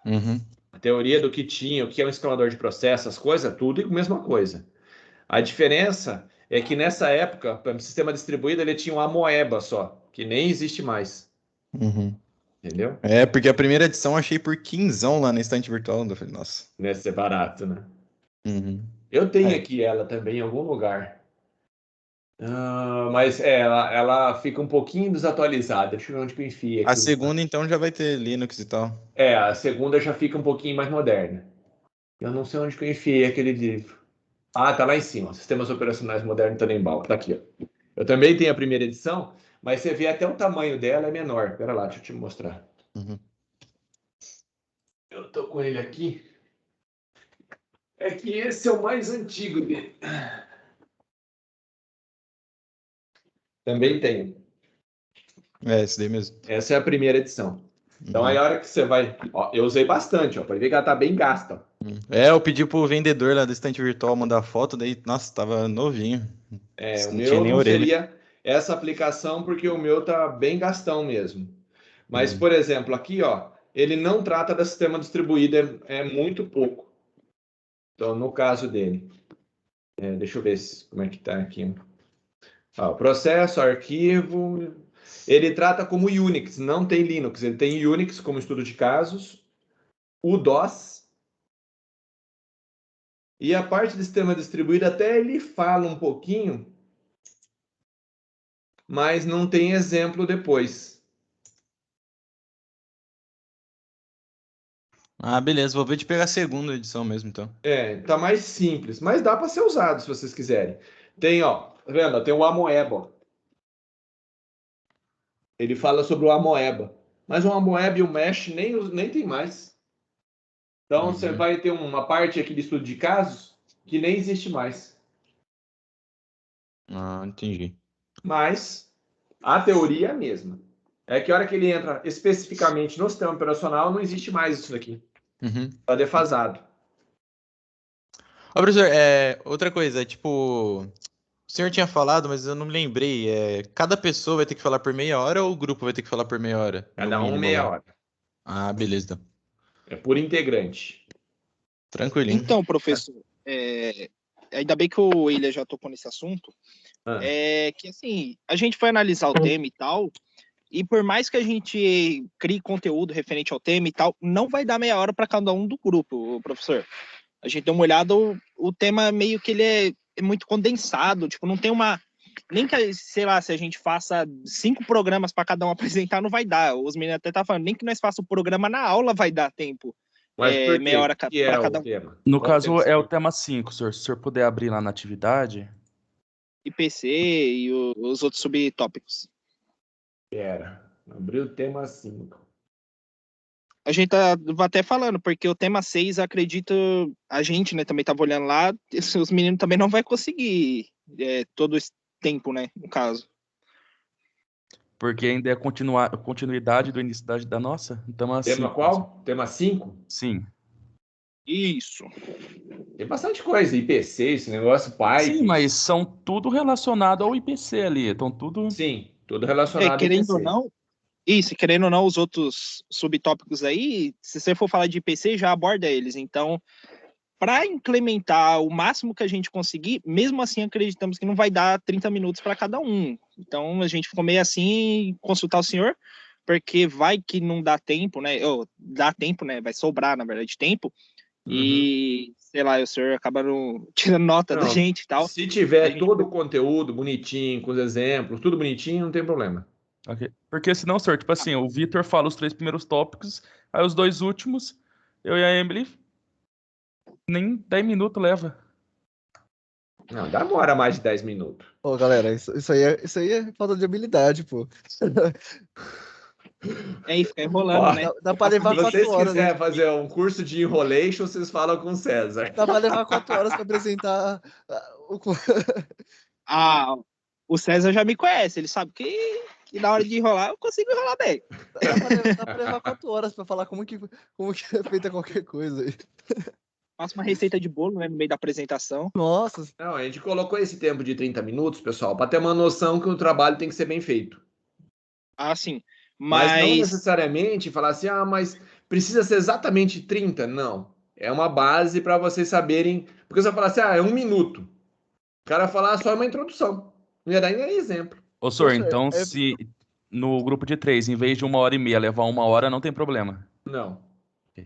Uhum. A teoria do que tinha, o que é um escalador de processo, as coisas, tudo é a mesma coisa. A diferença é que nessa época, o sistema distribuído, ele tinha um Amoeba só, que nem existe mais. Uhum. Entendeu? Porque a primeira edição eu achei por 15 lá na estante virtual. Eu falei, nossa. Nesse barato, né? Uhum. Eu tenho aqui ela também em algum lugar. Mas ela fica um pouquinho desatualizada. Deixa eu ver onde que eu enfiei aqui. A segunda, então, já vai ter Linux e tal. A segunda já fica um pouquinho mais moderna. Eu não sei onde que eu enfiei aquele livro. Tá lá em cima. Sistemas Operacionais Modernos Tannenbaum. Tá aqui, ó. Eu também tenho a primeira edição, mas você vê até o tamanho dela é menor. Pera lá, deixa eu te mostrar. Uhum. Eu tô com ele aqui. É que esse é o mais antigo dele. Também tenho. Esse daí mesmo. Essa é a primeira edição. Então, aí a hora que você vai... Ó, eu usei bastante, ó. Pode ver que ela tá bem gasta. Eu pedi pro vendedor lá do estante virtual mandar foto, daí, nossa, tava novinho. O Não meu tinha nem não orelha. seria essa aplicação, porque o meu tá bem gastão mesmo. Mas, por exemplo, aqui, ó, ele não trata da sistema distribuído, é muito pouco. Então, no caso dele, deixa eu ver como é que tá aqui. O processo, arquivo, ele trata como Unix, não tem Linux. Ele tem Unix como estudo de casos, o DOS, e a parte do sistema distribuído até ele fala um pouquinho, mas não tem exemplo depois. Beleza, vou ver de pegar a segunda edição mesmo, então. Tá mais simples, mas dá para ser usado se vocês quiserem. Tem, ó, tá vendo? Tem o Amoeba, ó. Ele fala sobre o Amoeba, mas o Amoeba e o Mesh nem tem mais. Então você vai ter uma parte aqui de estudo de casos que nem existe mais. Entendi. Mas a teoria é a mesma. É que a hora que ele entra especificamente no sistema operacional, não existe mais isso daqui. Tá defasado. Professor, outra coisa, tipo, o senhor tinha falado, mas eu não me lembrei, cada pessoa vai ter que falar por meia hora ou o grupo vai ter que falar por meia hora? Cada No um mínimo, meia lá? hora. Beleza. É por integrante. Tranquilinho. Então, professor, ainda bem que o William já tocou nesse assunto, que assim, a gente foi analisar o tema e tal, e por mais que a gente crie conteúdo referente ao tema e tal, não vai dar meia hora para cada um do grupo, professor. A gente deu uma olhada, o tema meio que ele é muito condensado, tipo, não tem uma... Nem que, sei lá, se a gente faça 5 programas para cada um apresentar, não vai dar. Os meninos até estavam falando, nem que nós façamos o programa na aula vai dar tempo. Mas por quê? Meia hora O que é para o cada um. tema? No Qual caso, tema é o você- tema 5, senhor. Se o senhor puder abrir lá na atividade. IPC e os outros subtópicos. Pera, abriu o tema 5. A gente tá até falando, porque o tema 6, acredito, a gente, né, também tava olhando lá, os meninos também não vai conseguir todo esse tempo, né, no caso. Porque ainda é continuidade do início da nossa. Tema Tema 5. qual? Tema 5? Sim. Isso. Tem bastante coisa. IPC, esse negócio, Python. Sim, mas são tudo relacionado ao IPC ali. Então, tudo. Sim. Tudo relacionado a Querendo ou PC. não, isso, querendo ou não, os outros subtópicos aí, se você for falar de PC, já aborda eles. Então, para implementar o máximo que a gente conseguir, mesmo assim acreditamos que não vai dar 30 minutos para cada um. Então, a gente ficou meio assim, consultar o senhor, porque vai que não dá tempo, né? Dá tempo, né? Vai sobrar, na verdade, tempo. E, sei lá, o senhor acaba tirando nota da Não, gente e tal. se A tiver gente- todo o conteúdo bonitinho, com os exemplos, tudo bonitinho, não tem problema. Ok. Porque senão, senhor, tipo assim, o Vitor fala os 3 primeiros tópicos, aí os 2 últimos, eu e a Emily, nem 10 minutos leva. Não, demora mais de 10 minutos. Ô, galera, isso aí é falta de habilidade, pô. Aí fica enrolando, Ó, né? Dá pra levar Se 4 vocês horas. Né? quiserem fazer um curso de enrolation, vocês falam com o César. Dá pra levar 4 horas pra apresentar o. Ah, o César já me conhece, ele sabe que na hora de enrolar eu consigo enrolar bem. Dá pra levar 4 horas pra falar como que é feita qualquer coisa aí. Faço uma receita de bolo, né, no meio da apresentação. Nossa, Não, a gente colocou esse tempo de 30 minutos, pessoal, para ter uma noção que o trabalho tem que ser bem feito. Ah, sim. Mas não Mas necessariamente falar assim, mas precisa ser exatamente 30. Não. É uma base para vocês saberem. Porque você vai falar assim, é 1 minuto. O cara falar só uma introdução. Não ia dar nem exemplo. Ô, senhor, Professor, então se no grupo de 3, em vez de 1h30 levar 1 hora, não tem problema. Não.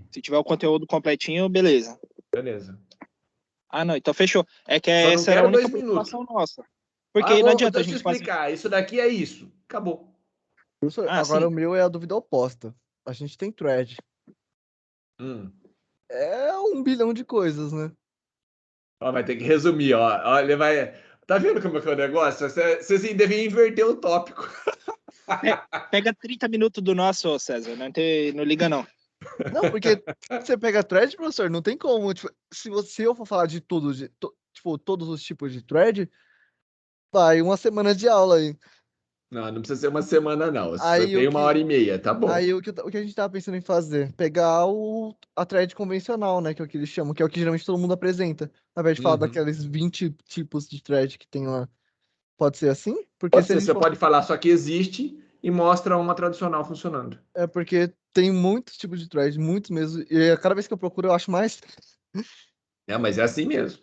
se tiver o conteúdo completinho, beleza. Beleza. Ah, não, então fechou. É que Só não essa era a quero única 2 minutos. preocupação nossa. Porque não adianta a deixa eu gente fazer. explicar. Isso daqui é isso. Acabou. professor, Ah, agora sim. o meu é a dúvida oposta. A gente tem thread. É 1 bilhão de coisas, né? Ó, vai ter que resumir, ó. Ele vai. Tá vendo como é que é o negócio? Vocês deviam inverter o tópico. Pega 30 minutos do nosso, César. Não liga, não. Não, porque você pega thread, professor, não tem como. Tipo, se eu for falar de tudo, tipo, todos os tipos de thread, vai 1 semana de aula aí. Não precisa ser 1 semana, não. Você Aí tem 1h30, tá bom. Aí o que a gente tava pensando em fazer? Pegar a thread convencional, né? Que é o que eles chamam, que é o que geralmente todo mundo apresenta. Ao invés de falar daqueles 20 tipos de thread que tem lá. Pode ser assim? Porque Pode se a ser, gente você for- pode falar só que existe e mostra uma tradicional funcionando. É porque tem muitos tipos de thread, muitos mesmo. E cada vez que eu procuro, eu acho mais. Mas é assim mesmo.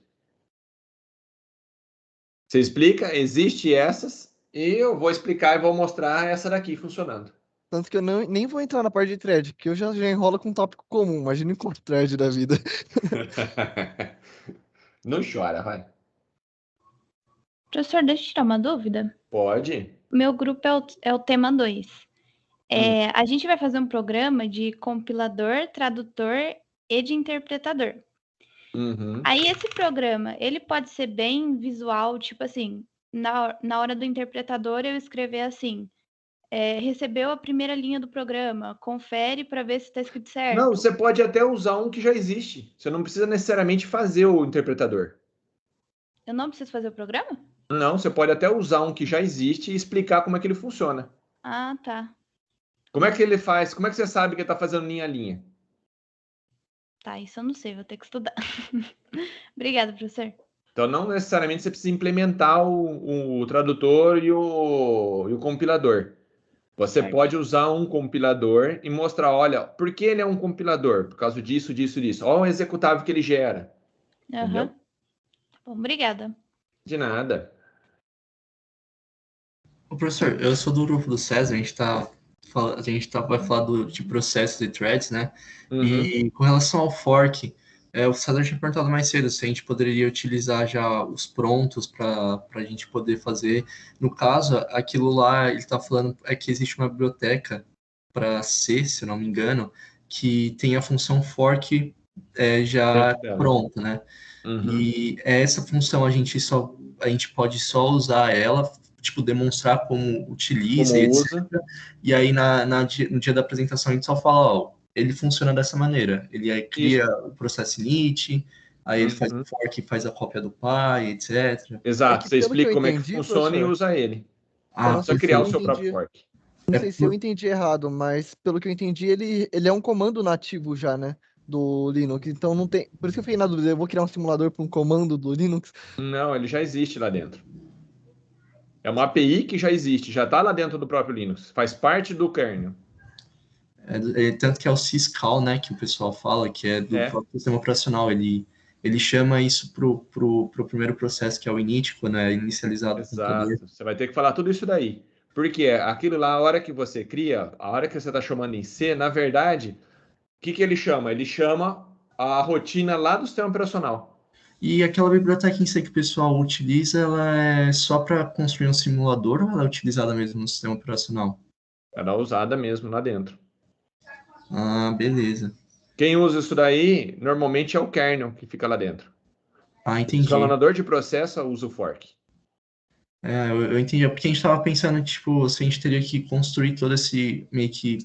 Você explica, existe essas, e eu vou explicar e vou mostrar essa daqui funcionando. Tanto que eu nem vou entrar na parte de thread, que eu já enrolo com um tópico comum. Imagina com thread da vida. Não chora, vai. Professor, deixa eu tirar uma dúvida. Pode. Meu grupo é o tema 2. A gente vai fazer um programa de compilador, tradutor e de interpretador. Aí esse programa, ele pode ser bem visual, tipo assim, na hora do interpretador eu escrever assim, recebeu a primeira linha do programa, confere para ver se está escrito certo. Não, você pode até usar um que já existe. Você não precisa necessariamente fazer o interpretador. Eu não preciso fazer o programa? Não, você pode até usar um que já existe e explicar como é que ele funciona. Ah, tá. Como é que ele faz? Como é que você sabe que ele está fazendo linha a linha? Tá, isso eu não sei, vou ter que estudar. Obrigada, professor. Então, não necessariamente você precisa implementar o tradutor e o compilador. Você pode usar um compilador e mostrar, olha, por que ele é um compilador? Por causa disso, disso, disso. Olha o executável que ele gera. Entendeu? Bom, obrigada. De nada. Ô, professor, eu sou do grupo do César, vai falar de processos e threads, né? E com relação ao fork, o César tinha perguntado mais cedo se a gente poderia utilizar já os prontos para a gente poder fazer. No caso, aquilo lá, ele está falando que existe uma biblioteca para C, se eu não me engano, que tem a função fork já pronta, né? E essa função a gente pode só usar ela, tipo, demonstrar como utiliza como e etc. usa. E aí no dia da apresentação a gente só fala, ele funciona dessa maneira. Ele aí cria o processo init, aí ele faz o fork, faz a cópia do pai, etc. Exato, você explica como é que funciona professor, e usa ele. não Só criar o seu próprio fork. Não sei se eu entendi errado, mas pelo que eu entendi, ele é um comando nativo já, né? Do Linux. Então não tem. Por isso que eu fiquei na dúvida, eu vou criar um simulador para um comando do Linux. Não, ele já existe lá dentro. É uma API que já existe, já está lá dentro do próprio Linux, faz parte do kernel. Tanto que é o syscall, né, que o pessoal fala, que é do próprio sistema operacional. Ele chama isso pro primeiro processo, que é o init, quando é inicializado o computador. Exato. Você vai ter que falar tudo isso daí. Porque aquilo lá, a hora que você cria, a hora que você está chamando em C, na verdade, o que ele chama? Ele chama a rotina lá do sistema operacional. E aquela biblioteca em C que o pessoal utiliza, ela é só para construir um simulador ou ela é utilizada mesmo no sistema operacional? Ela é usada mesmo lá dentro. Ah, beleza. Quem usa isso daí, normalmente é o kernel que fica lá dentro. Ah, O entendi. escalonador de processo usa o fork. Eu entendi. É porque a gente estava pensando, tipo, se a gente teria que construir todo esse, meio que,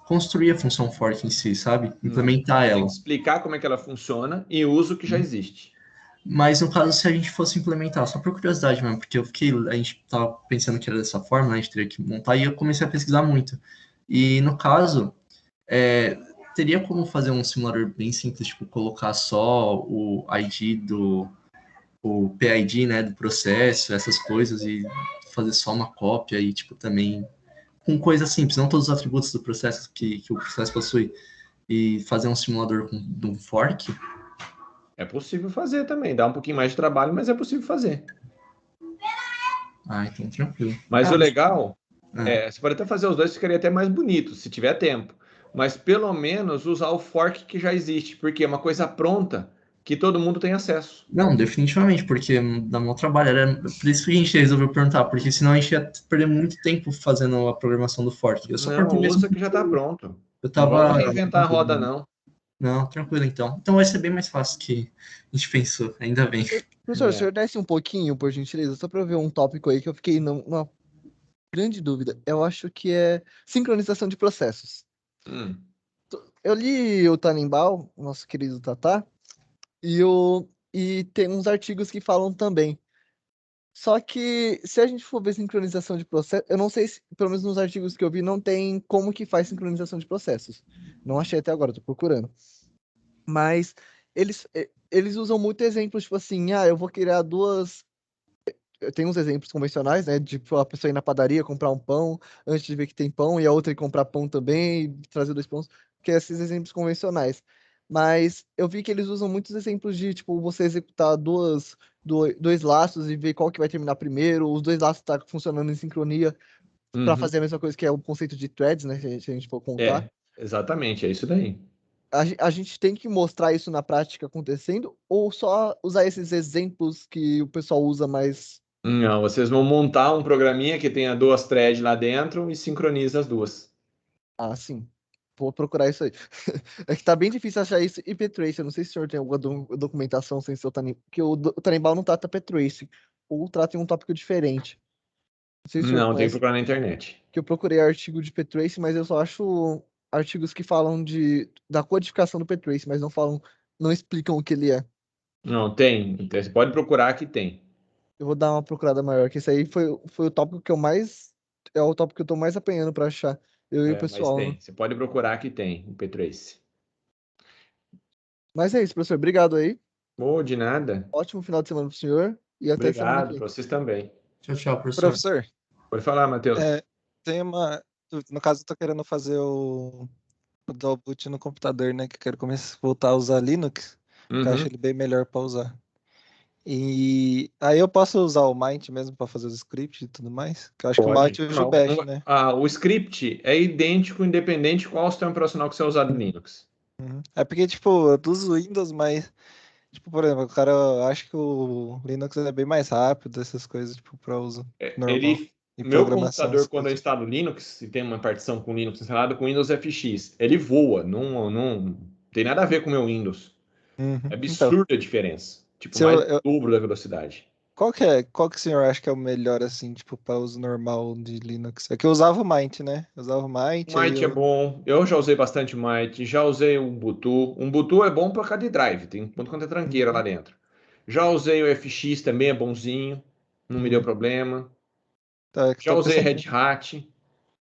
construir a função fork em si, sabe? Implementar ela. Tem que explicar como é que ela funciona e usa o que já existe. Mas no caso, se a gente fosse implementar, só por curiosidade mesmo, porque a gente estava pensando que era dessa forma, né, a gente teria que montar, e eu comecei a pesquisar muito. E no caso, teria como fazer um simulador bem simples, tipo, colocar só o ID o PID, né, do processo, essas coisas, e fazer só uma cópia, e tipo, também com coisas simples, não todos os atributos do processo que o processo possui, e fazer um simulador de um fork? É possível fazer também, dá um pouquinho mais de trabalho, mas é possível fazer. Ah, então tranquilo. Mas o legal você pode até fazer os dois, ficaria até mais bonito, se tiver tempo. Mas pelo menos usar o fork que já existe, porque é uma coisa pronta que todo mundo tem acesso. Não, definitivamente, porque dá meu trabalho. Era por isso que a gente resolveu perguntar, porque senão a gente ia perder muito tempo fazendo a programação do fork. Eu só Não, usa que já está pronto. Eu tava... Não vamos reinventar a roda, não. Não, tranquilo então. Então vai ser bem mais fácil que a gente pensou, ainda bem. Professor, o senhor desce um pouquinho, por gentileza, só para eu ver um tópico aí que eu fiquei numa grande dúvida. Eu acho que é sincronização de processos. Eu li o Tannenbaum, o nosso querido Tatá, e tem uns artigos que falam também. Só que, se a gente for ver sincronização de processos, eu não sei se, pelo menos nos artigos que eu vi, não tem como que faz sincronização de processos. Não achei até agora, tô procurando. Mas eles usam muito exemplos, tipo assim, eu vou criar duas... Tem uns exemplos convencionais, né, de a pessoa ir na padaria comprar um pão, antes de ver que tem pão, e a outra ir comprar pão também, e trazer 2 pães, que é esses exemplos convencionais. Mas eu vi que eles usam muitos exemplos de, tipo, você executar dois laços e ver qual que vai terminar primeiro, os 2 laços tá funcionando em sincronia para fazer a mesma coisa que é o conceito de threads, né, se a gente for contar. Exatamente, é isso daí. A gente tem que mostrar isso na prática acontecendo ou só usar esses exemplos que o pessoal usa mais? Não, vocês vão montar um programinha que tenha 2 threads lá dentro e sincroniza as 2. Ah, sim. Vou procurar isso aí. É que tá bem difícil achar isso e P-Trace. Eu não sei se o senhor tem alguma documentação sem ser o Tannenbaum, porque o Tannenbaum não trata P-Trace, ou trata em um tópico diferente. Não sei se o senhor Não, tem que conhece, procurar na internet. que eu procurei artigo de P-Trace, mas eu só acho artigos que falam da codificação do P-Trace, mas não explicam o que ele é. Não, tem. Você pode procurar que tem. Eu vou dar uma procurada maior, que esse aí foi o tópico que eu mais... É o tópico que eu tô mais apanhando pra achar. Eu e o Mas pessoal, tem. né? Você pode procurar que tem o P-Trace. Mas é isso, professor. Obrigado aí. De nada. Ótimo final de semana pro senhor e até semana que Obrigado, vem. para vocês também. Tchau, professor. Professor, Pode falar, Matheus. tem uma... No caso, eu tô querendo fazer o dual boot no computador, né? Que eu quero voltar a usar Linux, que eu acho ele bem melhor para usar. E aí eu posso usar o Mint mesmo para fazer os scripts e tudo mais? Que eu acho que o Mint usa o Bash, né? O script é idêntico, independente qual sistema operacional que você usar no Linux. É porque, tipo, eu uso Windows, mas, tipo, por exemplo, o cara acha que o Linux é bem mais rápido, essas coisas, tipo, para uso normal. Meu computador, quando eu instalo Linux, e tem uma partição com Linux instalado com Windows FX, ele voa, não tem nada a ver com o meu Windows. É absurda a diferença. Tipo, mais do dobro da velocidade. Qual que o senhor acha que é o melhor, assim, tipo, para uso normal de Linux? É que eu usava o Mint, né? Eu usava o Mint. O Mint é bom. Eu já usei bastante o Mint. Já usei o Ubuntu. O Ubuntu é bom para cada drive. Tem muito quanto é tranqueira lá dentro. Já usei o FX, também é bonzinho. Não me deu problema. Já usei Red Hat.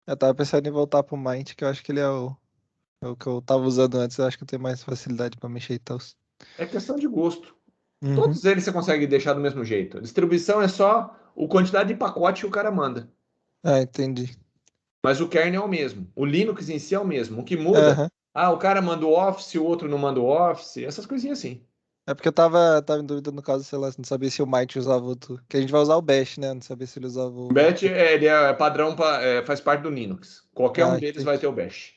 Eu tava pensando em voltar pro Mint, que eu acho que ele é o que eu tava usando antes. Eu acho que eu tenho mais facilidade para mexer e tal. É questão de gosto. Todos eles você consegue deixar do mesmo jeito. A distribuição é só a quantidade de pacote que o cara manda. Ah, entendi. Mas o kernel é o mesmo. O Linux em si é o mesmo. O que muda, o cara manda o Office, o outro não manda o Office, essas coisinhas assim. É porque eu tava em dúvida no caso, sei lá, não sabia se o Might usava outro. Que a gente vai usar o Bash, né? Não sabia se ele usava o. O Bash, ele é padrão, faz parte do Linux. Qualquer um deles vai ter o Bash.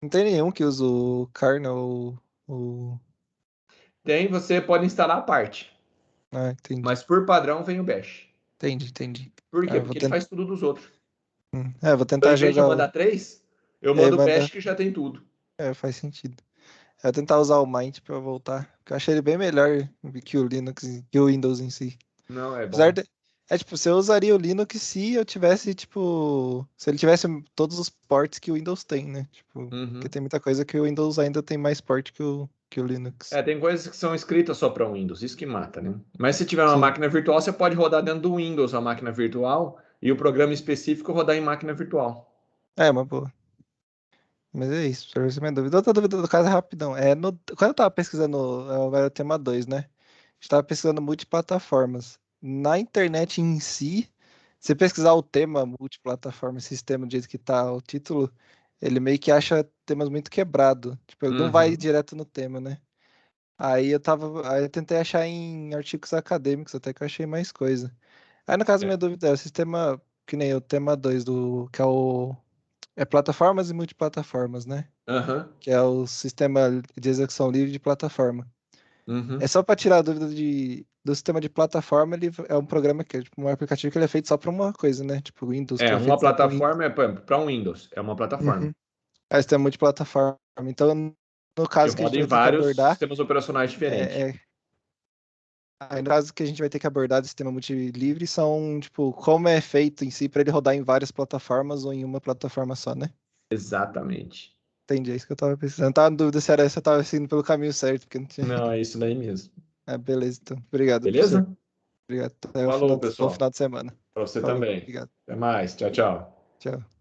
Não tem nenhum que usa o kernel ou. Tem, você pode instalar a parte. Ah, entendi. Mas por padrão vem o Bash. Entendi. Por quê? Porque ele faz tudo dos outros. Vou tentar jogar. Ao invés de eu mandar 3, eu mando o Bash que já tem tudo. Faz sentido. Eu vou tentar usar o Mint pra voltar. Porque eu achei ele bem melhor que o Linux, que o Windows em si. Não, é bom. Você usaria o Linux se eu tivesse, se ele tivesse todos os ports que o Windows tem, né? Porque tem muita coisa que o Windows ainda tem mais port que o Linux. Tem coisas que são escritas só para o Windows, isso que mata, né? Mas se tiver uma máquina virtual, você pode rodar dentro do Windows a máquina virtual e o programa específico rodar em máquina virtual. É, uma boa. Mas é isso, pra ver se minha dúvida. Outra dúvida do caso é rapidão. Quando eu tava pesquisando, era o tema 2, né? A gente tava pesquisando multiplataformas. Na internet em si, se pesquisar o tema multiplataforma, sistema do jeito que tá o título, ele meio que acha temas muito quebrado. Ele não vai direto no tema, né? Aí eu tentei achar em artigos acadêmicos, até que eu achei mais coisa. Aí no caso, minha dúvida é o sistema, que nem o tema 2, que é o. É plataformas e multiplataformas, né? Que é o sistema de execução livre de plataforma. É só para tirar a dúvida do sistema de plataforma, ele é um programa que é um aplicativo que ele é feito só para uma coisa, né? Tipo Windows. Uma plataforma é para um Windows, é uma plataforma. É sistema multiplataforma. Então, no caso que a gente vai ter que abordar, sistemas operacionais diferentes. Aí, no caso que a gente vai ter que abordar do sistema multilivre são, como é feito em si para ele rodar em várias plataformas ou em uma plataforma só, né? Exatamente. Entendi, é isso que eu tava pensando. Tava em dúvida se eu tava indo pelo caminho certo, porque não tinha. Não, é isso daí mesmo. Beleza, então. Obrigado. Beleza? Obrigado. Até Falou, pessoal. bom final de semana. Pra você também. Obrigado. Até mais. Tchau, tchau. Tchau.